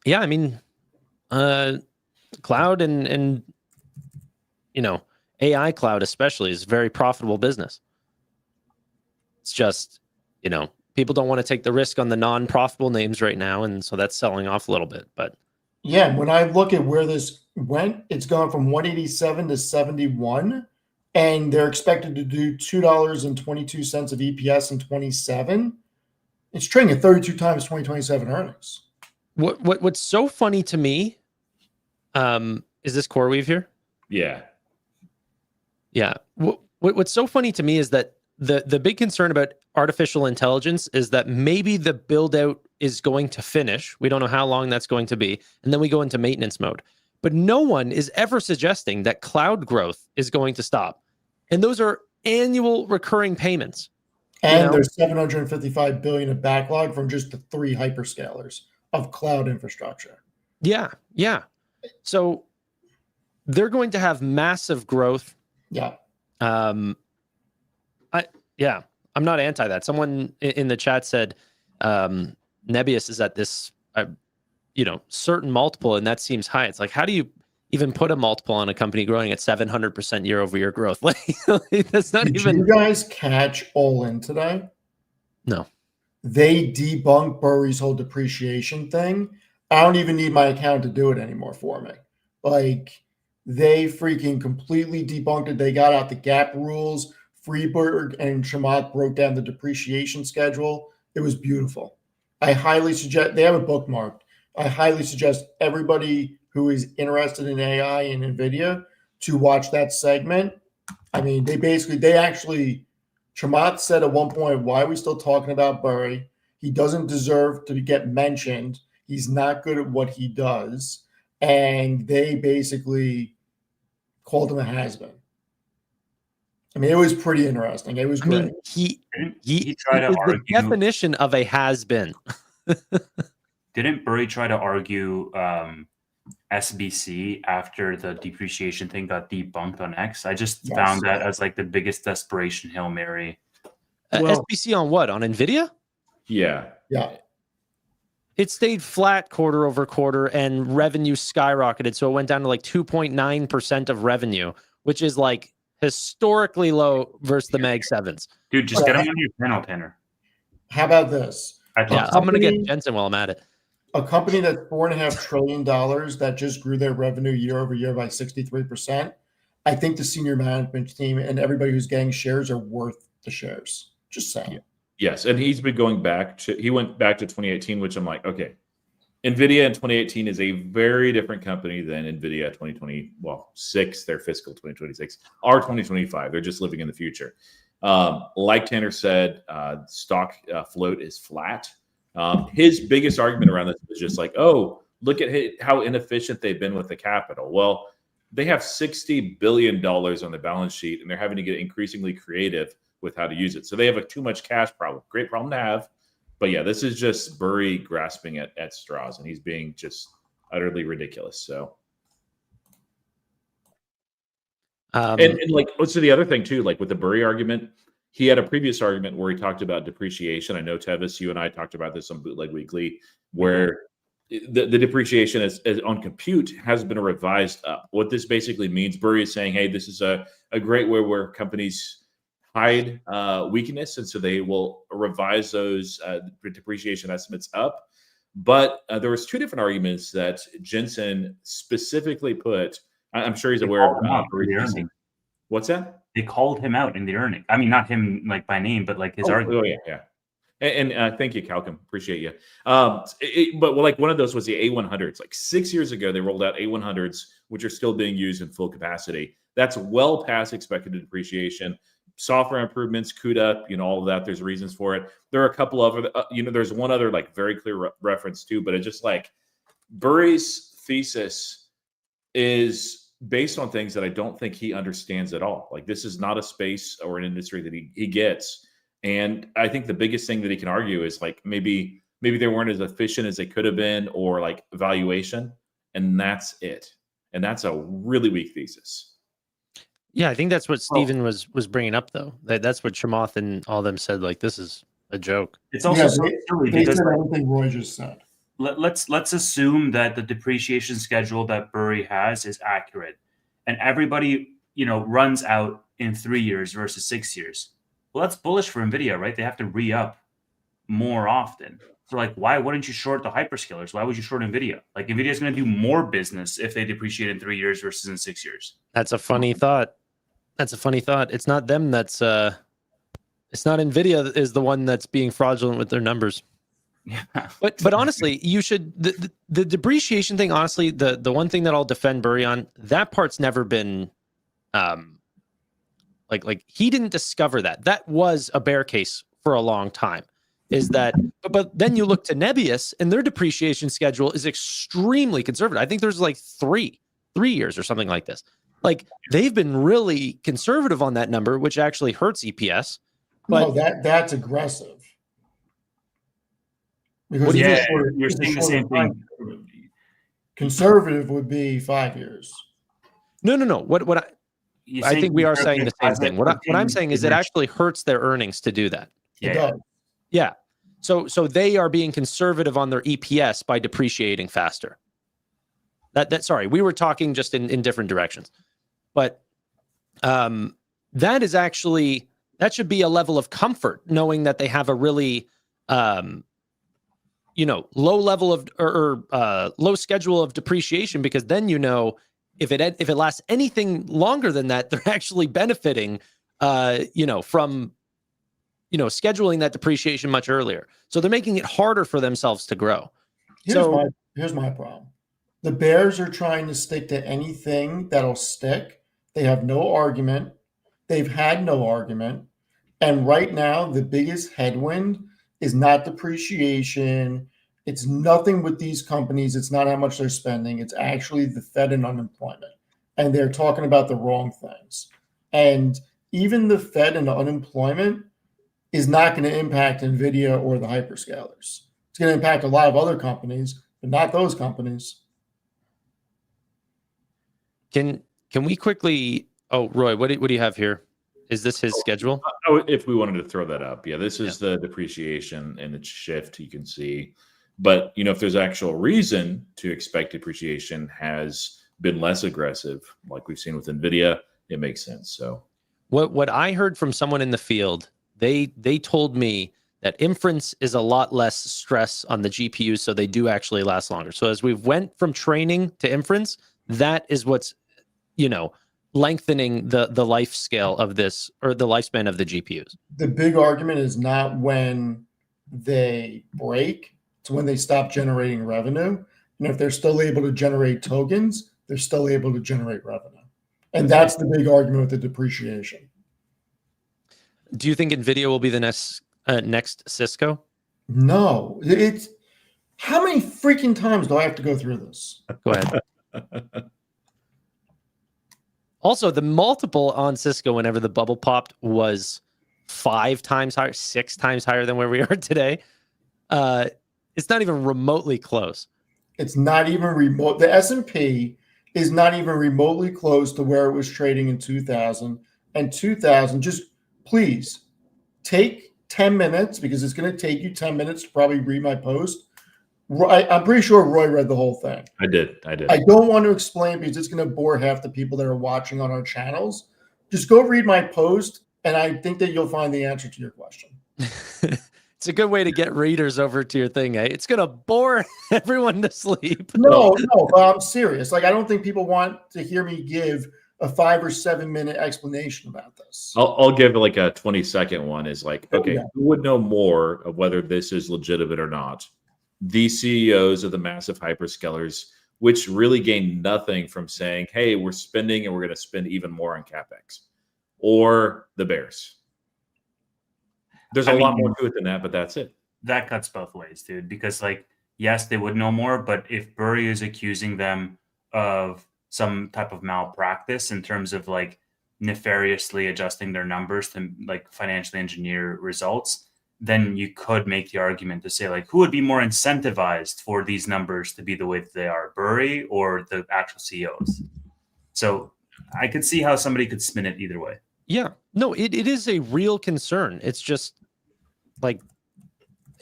Yeah, I mean, cloud and AI cloud especially is a very profitable business. It's just, people don't want to take the risk on the non-profitable names right now, and so that's selling off a little bit. But yeah, when I look at where this went, it's gone from 187 to 71, and they're expected to do $2.22 of EPS in 27. It's trading at 32 times 2027 earnings. What's so funny to me, is this Coreweave here? Yeah. Yeah. What's so funny to me is that the big concern about artificial intelligence is that maybe the build out is going to finish. We don't know how long that's going to be. And then we go into maintenance mode. But no one is ever suggesting that cloud growth is going to stop. And those are annual recurring payments. And there's $755 billion of backlog from just the 3 hyperscalers of cloud infrastructure. Yeah. Yeah. So they're going to have massive growth. Yeah. I'm not anti that. Someone in the chat said Nebius is at this certain multiple, and that seems high. It's like, how do you even put a multiple on a company growing at 700% year-over-year growth? Like that's not Did even. you guys catch All In today? No. They debunked Burry's whole depreciation thing. I don't even need my account to do it anymore for me. Like they freaking completely debunked it. They got out the gap rules. Freeberg and Chamath broke down the depreciation schedule. It was beautiful. I highly suggest, they have it bookmarked. I highly suggest everybody who is interested in AI and NVIDIA to watch that segment. I mean, Chamath said at one point, why are we still talking about Burry? He doesn't deserve to get mentioned. He's not good at what he does. And they basically called him a has-been. I mean, it was pretty interesting. It was great. I mean, he tried to argue the definition of a has-been. Didn't Burry try to argue SBC after the depreciation thing got debunked on X? I just found that as like the biggest desperation Hail Mary. SBC on what? On Nvidia? Yeah. Yeah. It stayed flat quarter over quarter and revenue skyrocketed. So it went down to like 2.9% of revenue, which is like historically low versus the Mag 7s. Dude, just get him on your panel, Tanner. How about this? I'm going to get Jensen while I'm at it. A company that's $4.5 trillion that just grew their revenue year over year by 63%. I think the senior management team and everybody who's getting shares are worth the shares. Just saying. Yes, and he's been going back to, he went back to 2018, which I'm like, okay, Nvidia in 2018 is a very different company than Nvidia 2020, well, their fiscal 2026, our 2025. They're just living in the future. Like Tanner said, stock float is flat. His biggest argument around this was just like, oh, look at how inefficient they've been with the capital. Well, they have $60 billion on the balance sheet, and they're having to get increasingly creative with how to use it. So they have a too much cash problem. Great problem to have. But yeah, this is just Burry grasping at straws, and he's being just utterly ridiculous. So, and like, what's the other thing too? Like with the Burry argument, he had a previous argument where he talked about depreciation. I know Tevis, you and I talked about this on Bootleg Weekly, where the depreciation is on compute has been revised up. What this basically means, Burry is saying, hey, this is a great way where companies hide weakness, and so they will revise those depreciation estimates up. But there was two different arguments that Jensen specifically put. I'm sure he's aware of. What's that? They called him out in the earning. I mean, not him like by name, but like his argument. Oh yeah. And thank you, Calcum. Appreciate you. But like one of those was the A100s. Like 6 years ago, they rolled out A100s, which are still being used in full capacity. That's well past expected depreciation. Software improvements, CUDA, all of that. There's reasons for it. There are a couple of, there's one other like very clear reference too, but it just like Burry's thesis is based on things that I don't think he understands at all. Like this is not a space or an industry that he gets. And I think the biggest thing that he can argue is like maybe they weren't as efficient as they could have been, or like valuation, and that's it. And that's a really weak thesis. Yeah, I think that's what Steven was bringing up, though. That's what Chamath and all them said. Like, this is a joke. It's also silly because everything Roy just said. Let's assume that the depreciation schedule that Burry has is accurate, and everybody runs out in 3 years versus 6 years. Well, that's bullish for Nvidia, right? They have to re-up more often. So, like, why wouldn't you short the hyperscalers? Why would you short Nvidia? Like, Nvidia is going to do more business if they depreciate in 3 years versus in 6 years. That's a funny thought. It's not them it's not Nvidia that is the one that's being fraudulent with their numbers. Yeah. But honestly, you should the depreciation thing, honestly, the one thing that I'll defend Burry on, that part's never been like he didn't discover that. That was a bear case for a long time. Is that but then you look to Nebius and their depreciation schedule is extremely conservative. I think there's like three years or something like this. Like they've been really conservative on that number, which actually hurts EPS. But no, that's aggressive. Because you're seeing the same thing. Conservative would be 5 years. No. What I think we are saying the same thing. What I'm saying is it actually hurts their earnings to do that. It does. Yeah. So they are being conservative on their EPS by depreciating faster. Sorry, we were talking just in different directions. But that should be a level of comfort, knowing that they have a really low level of or low schedule of depreciation, because then if it lasts anything longer than that, they're actually benefiting from scheduling that depreciation much earlier. So they're making it harder for themselves to grow. Here's my problem. The bears are trying to stick to anything that'll stick. They have no argument. They've had no argument. And right now, the biggest headwind is not depreciation. It's nothing with these companies. It's not how much they're spending. It's actually the Fed and unemployment. And they're talking about the wrong things. And even the Fed and the unemployment is not going to impact Nvidia or the hyperscalers. It's going to impact a lot of other companies, but not those companies. Can we quickly? Oh, Roy, what do you have here? Is this his schedule? If we wanted to throw that up, yeah, this is the depreciation and its shift. You can see, but if there's actual reason to expect depreciation has been less aggressive, like we've seen with Nvidia, it makes sense. So, what I heard from someone in the field, they told me that inference is a lot less stress on the GPUs, so they do actually last longer. So as we've went from training to inference, that is what's lengthening the life scale of this, or the lifespan of the GPUs? The big argument is not when they break, it's when they stop generating revenue. And if they're still able to generate tokens, they're still able to generate revenue. And that's the big argument with the depreciation. Do you think Nvidia will be the next Cisco? No, it's how many freaking times do I have to go through this? Go ahead. Also, the multiple on Cisco whenever the bubble popped was 5 times higher, 6 times higher than where we are today. It's not even remotely close. It's not even remote. The S&P is not even remotely close to where it was trading in 2000 and 2000. Just please take 10 minutes, because it's going to take you 10 minutes to probably read my post. I'm pretty sure Roy read the whole thing. I did. I don't want to explain because it's going to bore half the people that are watching on our channels. Just go read my post, and I think that you'll find the answer to your question. It's a good way to get readers over to your thing, eh? It's going to bore everyone to sleep. No, but I'm serious. Like, I don't think people want to hear me give a 5 or 7 minute explanation about this. I'll give like a 20-second one. Is like, okay, Yeah. who would know more of whether this is legitimate or not? The CEOs of the massive hyperscalers, which really gain nothing from saying, hey, we're spending and we're going to spend even more on CapEx, or the bears. There's a lot more to it than that, but that's it. That cuts both ways, dude. Because, like, yes, they would know more, but if Burry is accusing them of some type of malpractice in terms of like nefariously adjusting their numbers to like financially engineer results, then you could make the argument to say, like, who would be more incentivized for these numbers to be the way that they are, Burry or the actual CEOs? So I could see how somebody could spin it either way. Yeah, no, it is a real concern. It's just like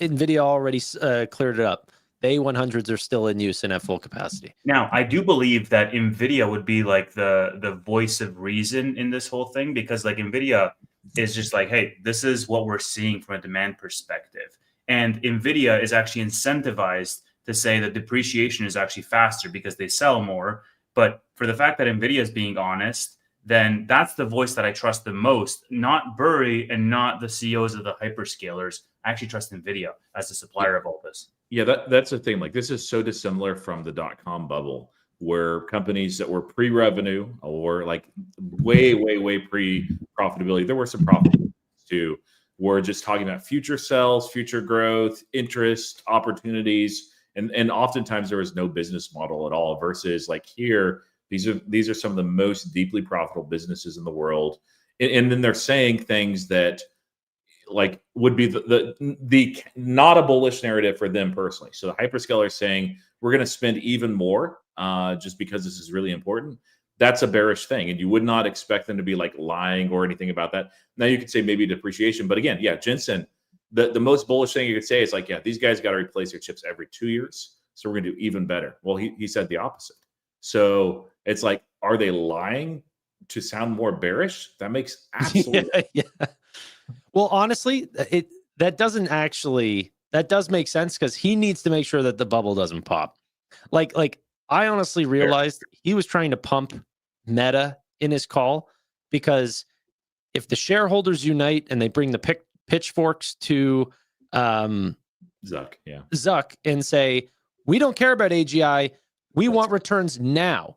NVIDIA already cleared it up. The A100s are still in use and at full capacity. Now, I do believe that NVIDIA would be like the voice of reason in this whole thing, because like NVIDIA is just like, hey, this is what we're seeing from a demand perspective. And NVIDIA is actually incentivized to say that depreciation is actually faster because they sell more. But for the fact that NVIDIA is being honest, then that's the voice that I trust the most, not Burry and not the CEOs of the hyperscalers. I actually trust NVIDIA as the supplier of all this. Yeah, that's the thing. Like, this is so dissimilar from the dot-com bubble, where companies that were pre-revenue or like way pre-profitability, there were some profitability too, were just talking about future sales, future growth, interest, opportunities, and oftentimes there was no business model at all. Versus like here, these are some of the most deeply profitable businesses in the world, and then they're saying things that like would be the not a bullish narrative for them personally. So the hyperscaler saying we're going to spend even more just because this is really important. That's a bearish thing, and you would not expect them to be like lying or anything about that. Now you could say maybe depreciation, but again, yeah, Jensen, the most bullish thing you could say is like, yeah, these guys got to replace their chips every 2 years, so we're going to do even better. Well, he said the opposite. So it's like, are they lying to sound more bearish? That makes absolutely yeah. Well, honestly, that does make sense, because he needs to make sure that the bubble doesn't pop. Like I honestly realized he was trying to pump Meta in his call, because if the shareholders unite and they bring the pitchforks to Zuck and say, we don't care about AGI, we want returns now.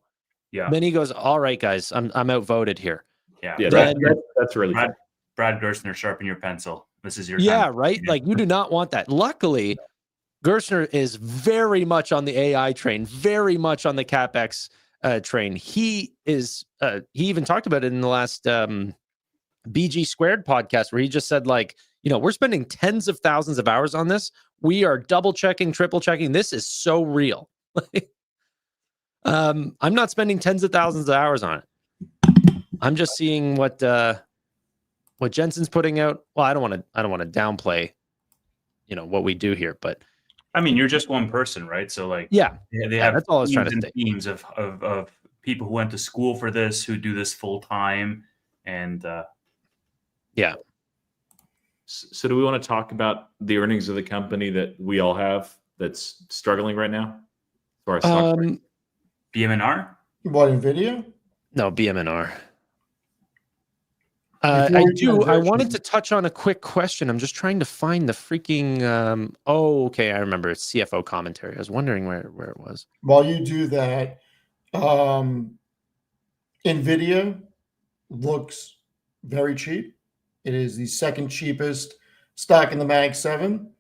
Yeah. Then he goes, all right, guys, I'm outvoted here. Yeah. That's really fair. Brad Gerstner, sharpen your pencil. This is your yeah, time. right. Like, you do not want that. Luckily, Gerstner is very much on the AI train, very much on the CapEx train. He is. He even talked about it in the last BG Squared podcast, where he just said, like, we're spending tens of thousands of hours on this. We are double checking, triple checking. This is so real. I'm not spending tens of thousands of hours on it. I'm just seeing what Jensen's putting out. Well, I don't want to downplay, what we do here, but I mean, you're just one person, right? So like, yeah, they have that's all I was trying to say. Teams of people who went to school for this, who do this full time, and yeah. So do we want to talk about the earnings of the company that we all have that's struggling right now? For our stock price? BMNR? What, NVIDIA? No, BMNR. Before I we do. I wanted transition- to touch on a quick question. I'm just trying to find the freaking. Oh, okay. I remember. It's CFO commentary. I was wondering where it was. While you do that, Nvidia looks very cheap. It is the second cheapest stock in the Mag 7,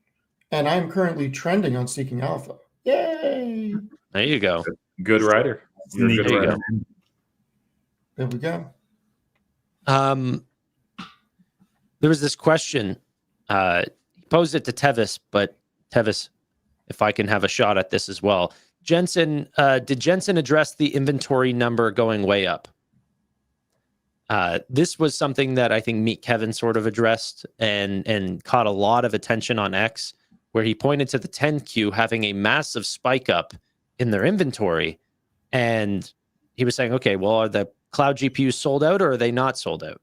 and I'm currently trending on Seeking Alpha. Yay! There you go. Good writer. You're a good There you writer. go. There we go. There was this question. He posed it to Tevis, but Tevis, if I can have a shot at this as well. Jensen, did Jensen address the inventory number going way up? This was something that I think Meet Kevin sort of addressed and caught a lot of attention on X, where he pointed to the 10Q having a massive spike up in their inventory. And he was saying, okay, well, are the cloud GPUs sold out or are they not sold out?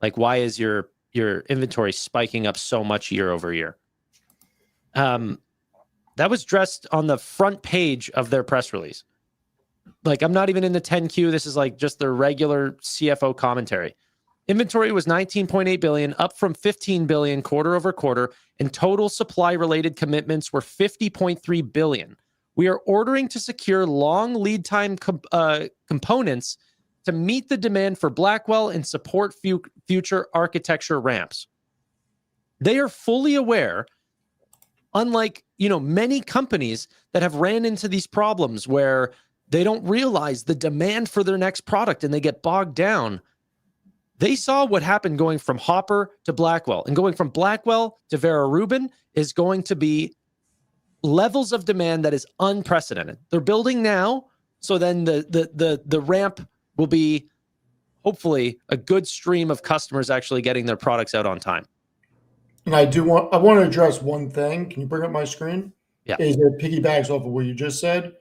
Like, why is your inventory spiking up so much year over year? That was dressed on the front page of their press release. Like, I'm not even in the 10Q. This is like just the regular CFO commentary. Inventory was 19.8 billion, up from 15 billion quarter over quarter, and total supply-related commitments were 50.3 billion. We are ordering to secure long lead time components to meet the demand for Blackwell and support future architecture ramps. They are fully aware, unlike, many companies that have ran into these problems where they don't realize the demand for their next product and they get bogged down. They saw what happened going from Hopper to Blackwell, and going from Blackwell to Vera Rubin is going to be levels of demand that is unprecedented. They're building now, so then the ramp will be hopefully a good stream of customers actually getting their products out on time. And I want to address one thing. Can you bring up my screen? Yeah. Is it piggybacks off of what you just said?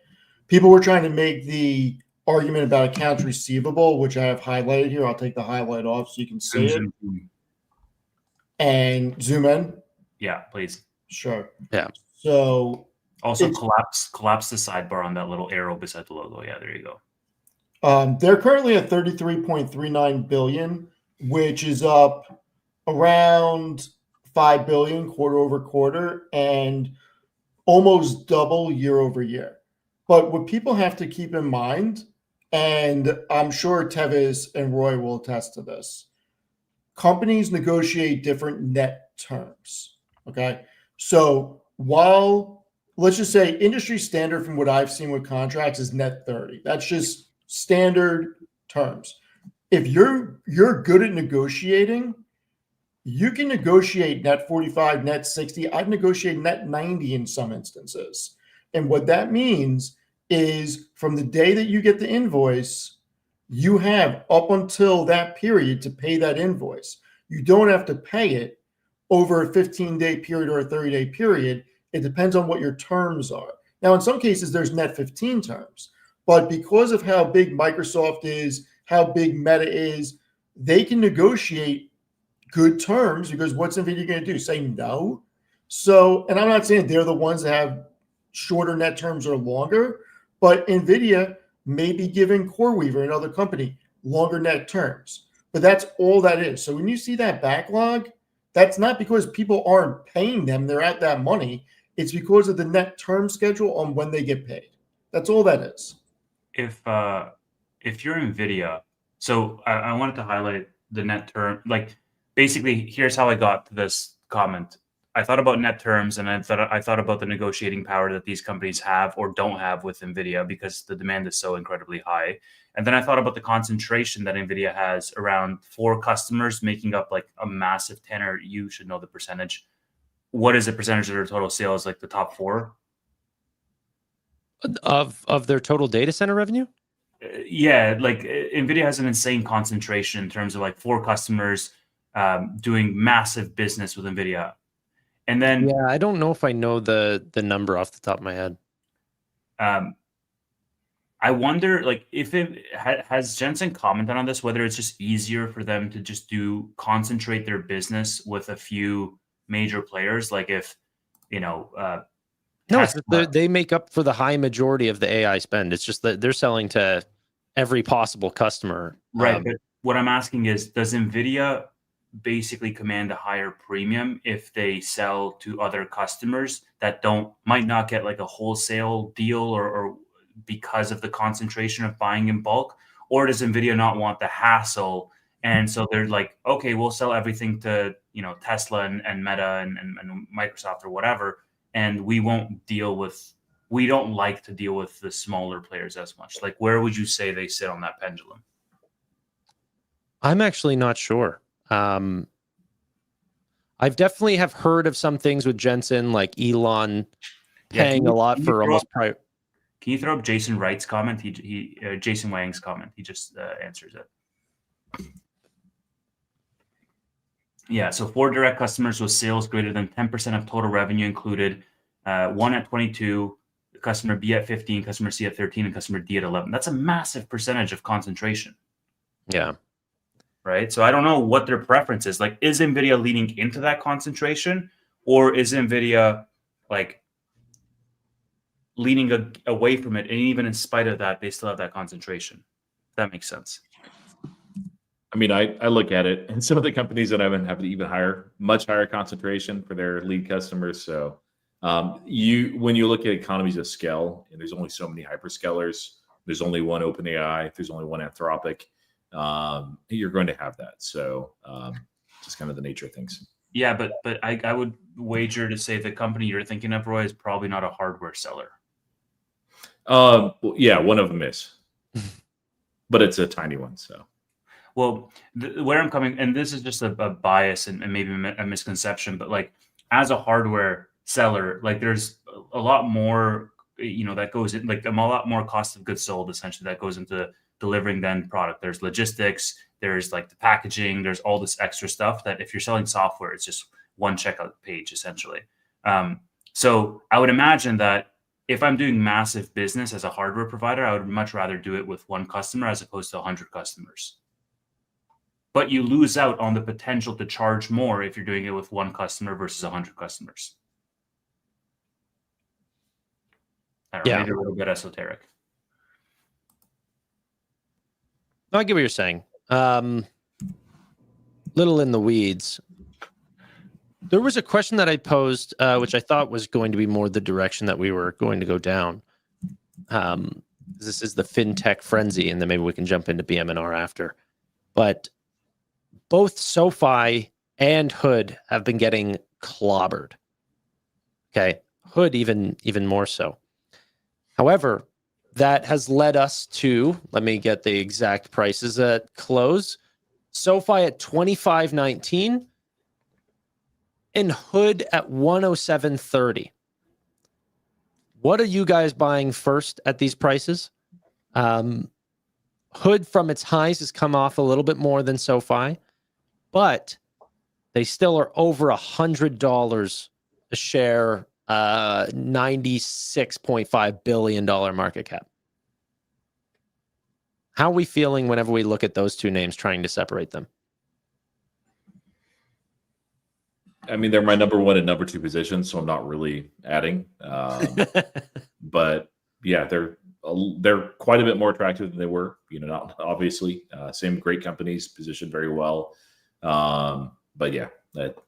People were trying to make the argument about accounts receivable, which I have highlighted here. I'll take the highlight off so you can see it. Zoom. And zoom in. Yeah, please. Sure. Yeah. So Also collapse the sidebar on that little arrow beside the logo. Yeah, there you go. they're currently at 33.39 billion, which is up around 5 billion quarter over quarter and almost double year over year. But what people have to keep in mind, and I'm sure Tevis and Roy will attest to this, companies negotiate different net terms. Okay. So while, let's just say, industry standard from what I've seen with contracts is net 30. That's just standard terms. If you're good at negotiating, you can negotiate net 45, net 60. I've negotiated net 90 in some instances. And what that means is from the day that you get the invoice, you have up until that period to pay that invoice. You don't have to pay it over a 15-day period or a 30-day period. It depends on what your terms are. Now, in some cases, there's net 15 terms. But because of how big Microsoft is, how big Meta is, they can negotiate good terms because what's NVIDIA going to do? Say no? So, and I'm not saying they're the ones that have shorter net terms or longer, but NVIDIA may be giving Coreweave, another company, longer net terms. But that's all that is. So when you see that backlog, that's not because people aren't paying them. They're at that money. It's because of the net term schedule on when they get paid. That's all that is. If you're NVIDIA, so I wanted to highlight the net term. Like, basically, here's how I got to this comment. I thought about net terms, and I thought about the negotiating power that these companies have or don't have with NVIDIA because the demand is so incredibly high. And then I thought about the concentration that NVIDIA has around 4 customers making up like a massive 10, or you should know the percentage. What is the percentage of their total sales, like the top 4? Of their total data center revenue? Yeah, like NVIDIA has an insane concentration in terms of like 4 customers doing massive business with NVIDIA. And then Yeah, I don't know if I know the number off the top of my head. I wonder, like, if it has Jensen commented on this, whether it's just easier for them to just concentrate their business with a few major players, like if no, it's just they make up for the high majority of the AI spend. It's just that they're selling to every possible customer. Right. But what I'm asking is, does Nvidia basically command a higher premium if they sell to other customers that might not get like a wholesale deal or because of the concentration of buying in bulk? Or does Nvidia not want the hassle? And so they're like, okay, we'll sell everything to, Tesla and Meta and Microsoft or whatever. And we don't like to deal with the smaller players as much. Like, where would you say they sit on that pendulum? I'm actually not sure. I've definitely have heard of some things with Jensen, like Elon paying a lot for almost private. Can you throw up Jason Wright's comment? Jason Wang's comment. He just answers it. Yeah. So for direct customers with sales greater than 10% of total revenue included, one at 22, customer B at 15, customer C at 13, and customer D at 11. That's a massive percentage of concentration. Yeah. Right. So I don't know what their preference is. Like, is Nvidia leaning into that concentration, or is Nvidia like leaning away from it? And even in spite of that, they still have that concentration. If that makes sense. I mean, I look at it, and some of the companies that have even much higher concentration for their lead customers. So when you look at economies of scale, and there's only so many hyperscalers, there's only one OpenAI, there's only one Anthropic, you're going to have that. So just kind of the nature of things. Yeah, but I would wager to say the company you're thinking of, Roy, is probably not a hardware seller. Yeah, one of them is, but it's a tiny one. So. Well, where I'm coming, and this is just a bias and maybe a misconception, but like as a hardware seller, like there's a lot more, that goes in, like a lot more cost of goods sold essentially that goes into delivering the end product. There's logistics, there's like the packaging, there's all this extra stuff that if you're selling software, it's just one checkout page essentially. So I would imagine that if I'm doing massive business as a hardware provider, I would much rather do it with one customer as opposed to 100 customers. But you lose out on the potential to charge more if you're doing it with one customer versus 100 customers. I don't know, maybe a little bit esoteric. No, I get what you're saying. Little in the weeds. There was a question that I posed, which I thought was going to be more the direction that we were going to go down. This is the fintech frenzy, and then maybe we can jump into BMNR after. But both SOFI and Hood have been getting clobbered. Okay, Hood even more so. However, that has led us to, let me get the exact prices at close. SOFI at $25.19 and Hood at $107.30. What are you guys buying first at these prices? Hood from its highs has come off a little bit more than SOFI, but they still are over $100 a share, $96.5 billion market cap. How are we feeling whenever we look at those two names, trying to separate them? I mean, they're my number one and number two positions, so I'm not really adding. But yeah, they're quite a bit more attractive than they were. Not obviously. Same great companies, positioned very well. But yeah,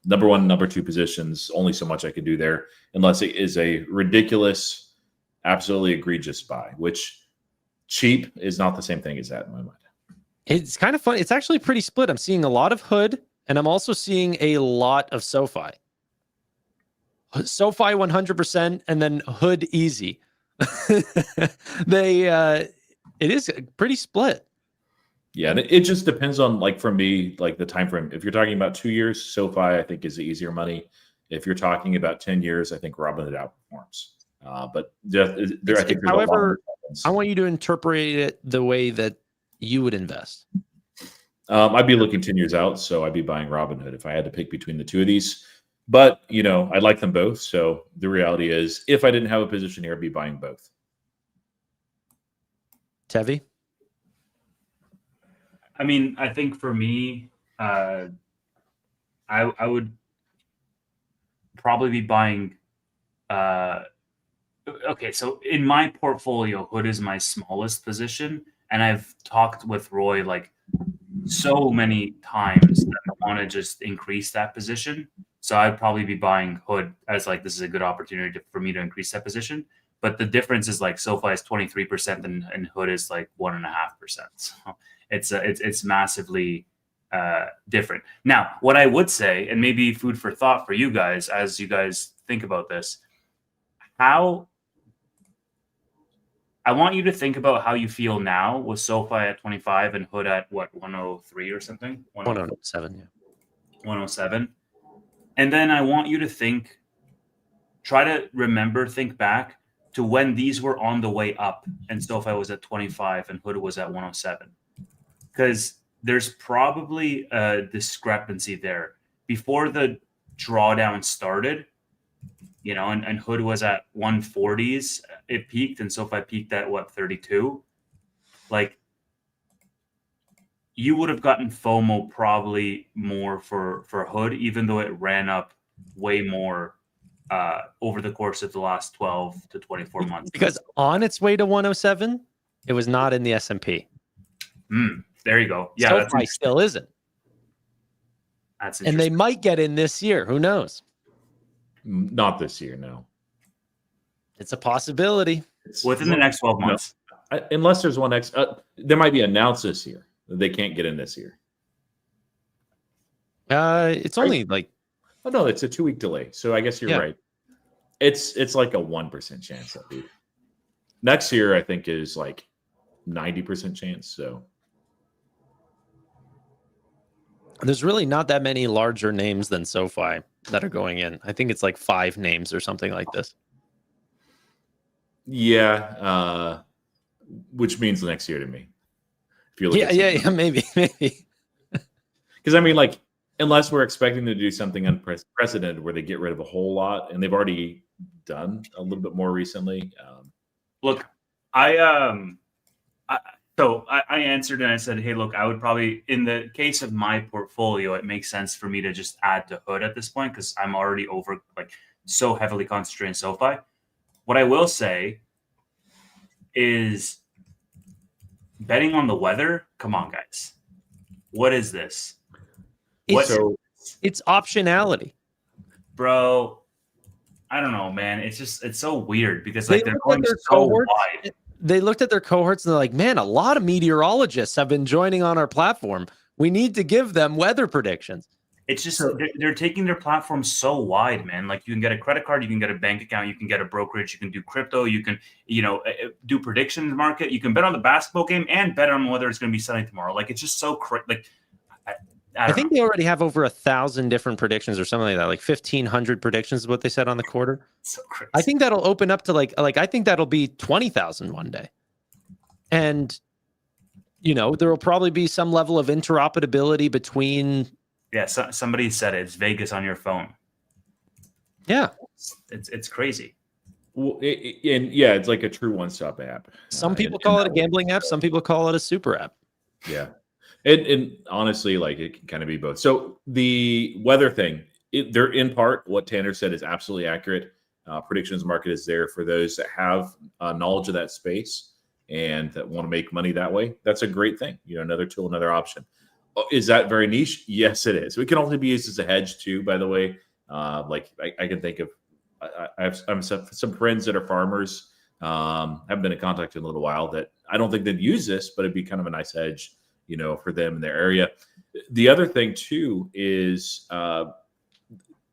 number one, number two positions, only so much I can do there, unless it is a ridiculous, absolutely egregious buy, which cheap is not the same thing as that in my mind. It's kind of fun. It's actually pretty split. I'm seeing a lot of Hood, and I'm also seeing a lot of SOFI. SOFI 100%, and then Hood easy. It is pretty split. Yeah, and it just depends on, like, for me, like the time frame. If you're talking about 2 years, SOFI I think is the easier money. If you're talking about 10 years, I think Robinhood outperforms. But I think however, I want you to interpret it the way that you would invest. I'd be looking 10 years out, so I'd be buying Robinhood if I had to pick between the two of these. But, I like them both. So the reality is, if I didn't have a position here, I'd be buying both. Tevi? I mean, I think for me, I would probably be buying. Okay, so in my portfolio, Hood is my smallest position, And I've talked with Roy like so many times that I want to just increase that position. So I'd probably be buying Hood as like, this is a good opportunity for me to increase that position. But the difference is like SoFi is 23% and Hood is like 1.5%. So it's massively different. Now, what I would say, and maybe food for thought for you guys as you guys think about this, how I want you to think about how you feel now with SoFi at 25 and Hood at what, 103 or something? 107, yeah. 107. And then I want you to think back to when these were on the way up and SoFi was at 25 and Hood was at 107. Because there's probably a discrepancy there. Before the drawdown started, you know, and Hood was at 140s, it peaked, and SoFi peaked at what, 32? Like, you would have gotten FOMO probably more for Hood, even though it ran up way more over the course of the last 12 to 24 months. Because on its way to 107, it was not in the S&P. There you go. Yeah, SoFi still isn't. That's and they might get in this year. Who knows? Not this year, no. It's a possibility. Within the next 12 months. No. Unless there's one next, there might be announced this year. They can't get in this year. It's only like, oh no, it's a 2-week delay. So I guess you're right. It's like a 1% chance that we next year. I think is like 90% chance. So there's really not that many larger names than SoFi that are going in. I think it's like 5 names or something like this. Yeah, which means next year to me. If you look at maybe. Because I mean, like, unless we're expecting to do something unprecedented where they get rid of a whole lot, and they've already done a little bit more recently. Look, I answered and I said, hey, look, I would probably, in the case of my portfolio, it makes sense for me to just add to Hood at this point because I'm already over, like, so heavily concentrated in SoFi. What I will say is betting on the weather. Come on, guys. What is this? It's optionality. Bro, I don't know, man. It's so weird because like they're going so wide. They looked at their cohorts and they're like, man, a lot of meteorologists have been joining on our platform. We need to give them weather predictions. It's just they're taking their platform so wide, man. Like you can get a credit card, you can get a bank account, you can get a brokerage, you can do crypto, you can, do predictions market, you can bet on the basketball game and bet on whether it's going to be sunny tomorrow. Like it's just so like I think they already have over 1,000 different predictions or something like that. Like 1,500 predictions is what they said on the quarter. So crazy. I think that'll open up to like I think that'll be 20,000 one day. And, there will probably be some level of interoperability between. Yeah, somebody said it's Vegas on your phone. Yeah. It's crazy. Well, it's like a true one-stop app. Some people call it a gambling app. Some people call it a super app. Yeah. And honestly, like it can kind of be both. So the weather thing, they're in part what Tanner said is absolutely accurate. Predictions market is there for those that have knowledge of that space and that want to make money that way. That's a great thing. Another tool, another option. Is that very niche? Yes, it is. It can also be used as a hedge too, by the way. Like I can think of, I have some friends that are farmers, haven't been in contact in a little while that I don't think they'd use this, but it'd be kind of a nice hedge, for them in their area. The other thing too is I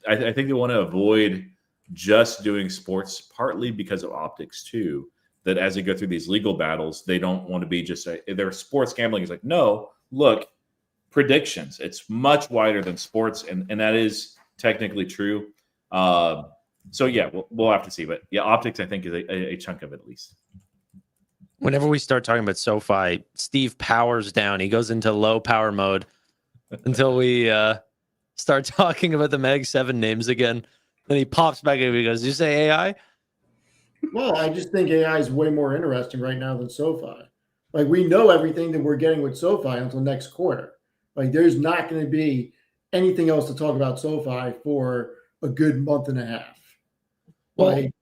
think they want to avoid just doing sports, partly because of optics too, that as they go through these legal battles, they don't want to be just their sports gambling is like, no, look, predictions. It's much wider than sports. And that is technically true. So yeah, we'll have to see, but yeah, optics, I think is a chunk of it at least. Whenever we start talking about SoFi, Steve powers down. He goes into low power mode until we start talking about the Mag 7 names again. Then he pops back and he goes, did you say AI? Well, I just think AI is way more interesting right now than SoFi. Like we know everything that we're getting with SoFi until next quarter. Like there's not going to be anything else to talk about SoFi for a good month and a half. Like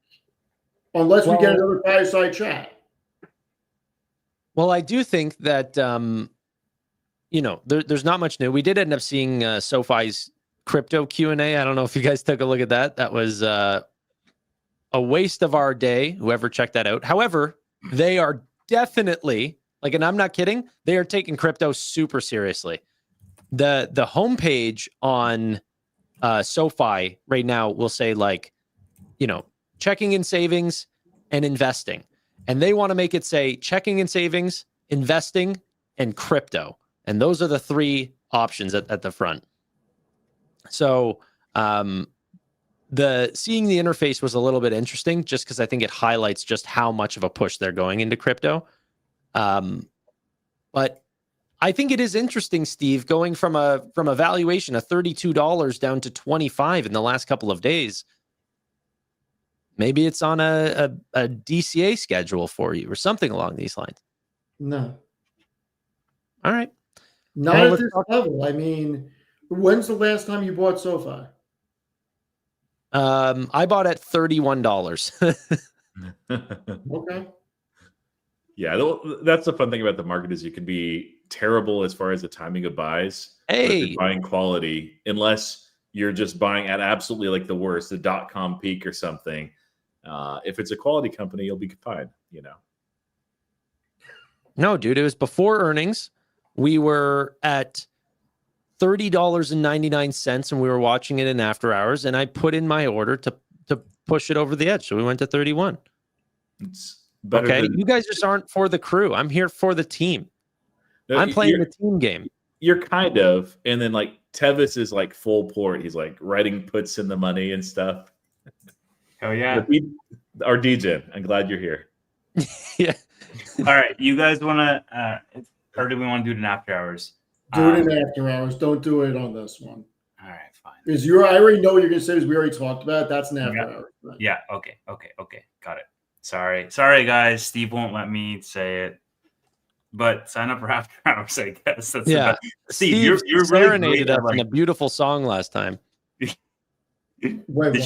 unless we get another fireside chat. Well, I do think that there's not much new. We did end up seeing SoFi's crypto Q&A. I don't know if you guys took a look at that. That was a waste of our day, whoever checked that out. However, they are definitely, like, and I'm not kidding, they are taking crypto super seriously. The homepage on SoFi right now will say, like, checking and savings and investing. And they want to make it say checking and savings, investing, and crypto. And those are the three options at the front. So seeing the interface was a little bit interesting, just because I think it highlights just how much of a push they're going into crypto. But I think it is interesting, Steve, going from a valuation of $32 down to $25 in the last couple of days. Maybe it's on a DCA schedule for you or something along these lines. No. All right. Not at this level. I mean, when's the last time you bought SoFi? I bought at $31. Okay. Yeah, that's the fun thing about the market is you can be terrible as far as the timing of buys. But if Hey, you're buying quality, unless you're just buying at absolutely like the worst, the .com peak or something. If it's a quality company, you'll be fine. no, dude, it was before earnings. We were at $30.99 and we were watching it in after hours, and I put in my order to push it over the edge. So we went to 31. It's better. Okay. Than, You guys just aren't for the crew. I'm here for the team. No, I'm playing the team game. You're kind of, and then like Tevis is like full port. He's like writing puts in the money and stuff. Oh yeah. Our DJ, I'm glad you're here. Yeah. All right, you guys want to, or do we want to do it in after hours? Do it in after hours. Don't do it on this one. All right, fine. Because I already know what you're going to say, because we already talked about it. That's an after hours. Right? Yeah. Okay. Got it. Sorry, guys. Steve won't let me say it. But sign up for after hours, I guess. That's Yeah. Steve, Steve you're serenaded really us in a beautiful song last time. Wait, what?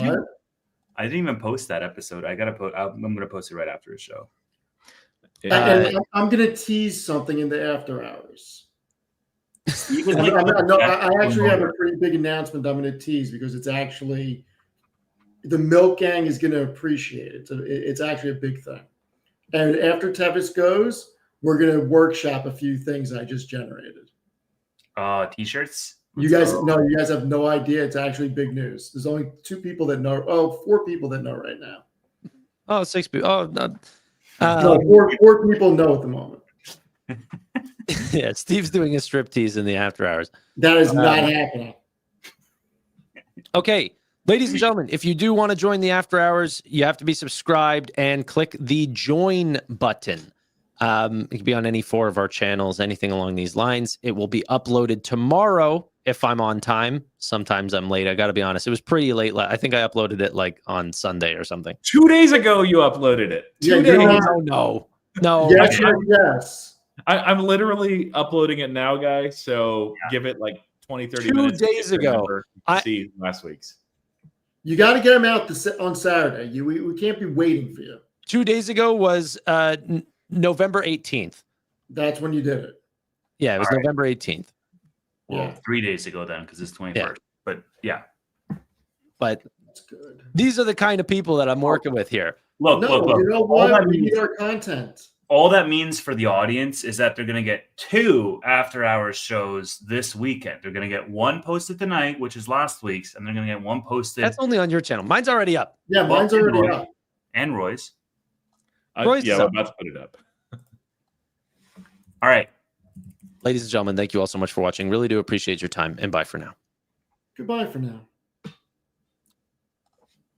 I didn't even post that episode. I'm gonna post it right after the show. And I'm going to tease something in the after hours. I actually have a pretty big announcement I'm going to tease, because it's actually, the Milk Gang is going to appreciate it. It's actually a big thing. And after Tevis goes, we're going to workshop a few things I just generated. T-shirts. You guys have no idea. It's actually big news. There's only 2 people that know. Oh, 4 people that know right now. Oh, 6 people. Oh, no. No, 4 people know at the moment. Yeah, Steve's doing a striptease in the after hours. That is not happening. Okay, ladies and gentlemen, if you do want to join the after hours, you have to be subscribed and click the join button. It can be on any 4 of our channels, anything along these lines. It will be uploaded tomorrow if I'm on time. Sometimes I'm late. I got to be honest. It was pretty late. I think I uploaded it like on Sunday or something. 2 days ago, you uploaded it. 2 days. Oh, no. Yes. I'm literally uploading it now, guys. So give it like 20, 30 2 minutes. days ago. See last week's. You got to get them out on Saturday. We can't be waiting for you. 2 days ago was November 18th. That's when you did it. Yeah, it was November 18th. Well, Yeah. 3 days ago then, because it's 21st. Yeah. But yeah. But That's good. these are the kind of people that I'm working with here. Look. You know what? We need our content. All that means for the audience is that they're going to get 2 after hours shows this weekend. They're going to get 1 posted tonight, which is last week's, and they're going to get 1 posted. That's only on your channel. Mine's already up. Yeah, mine's already up. And Roy's. Roy's is I'm up. about to put it up. All right. Ladies and gentlemen, thank you all so much for watching. Really do appreciate your time, and bye for now. Goodbye for now.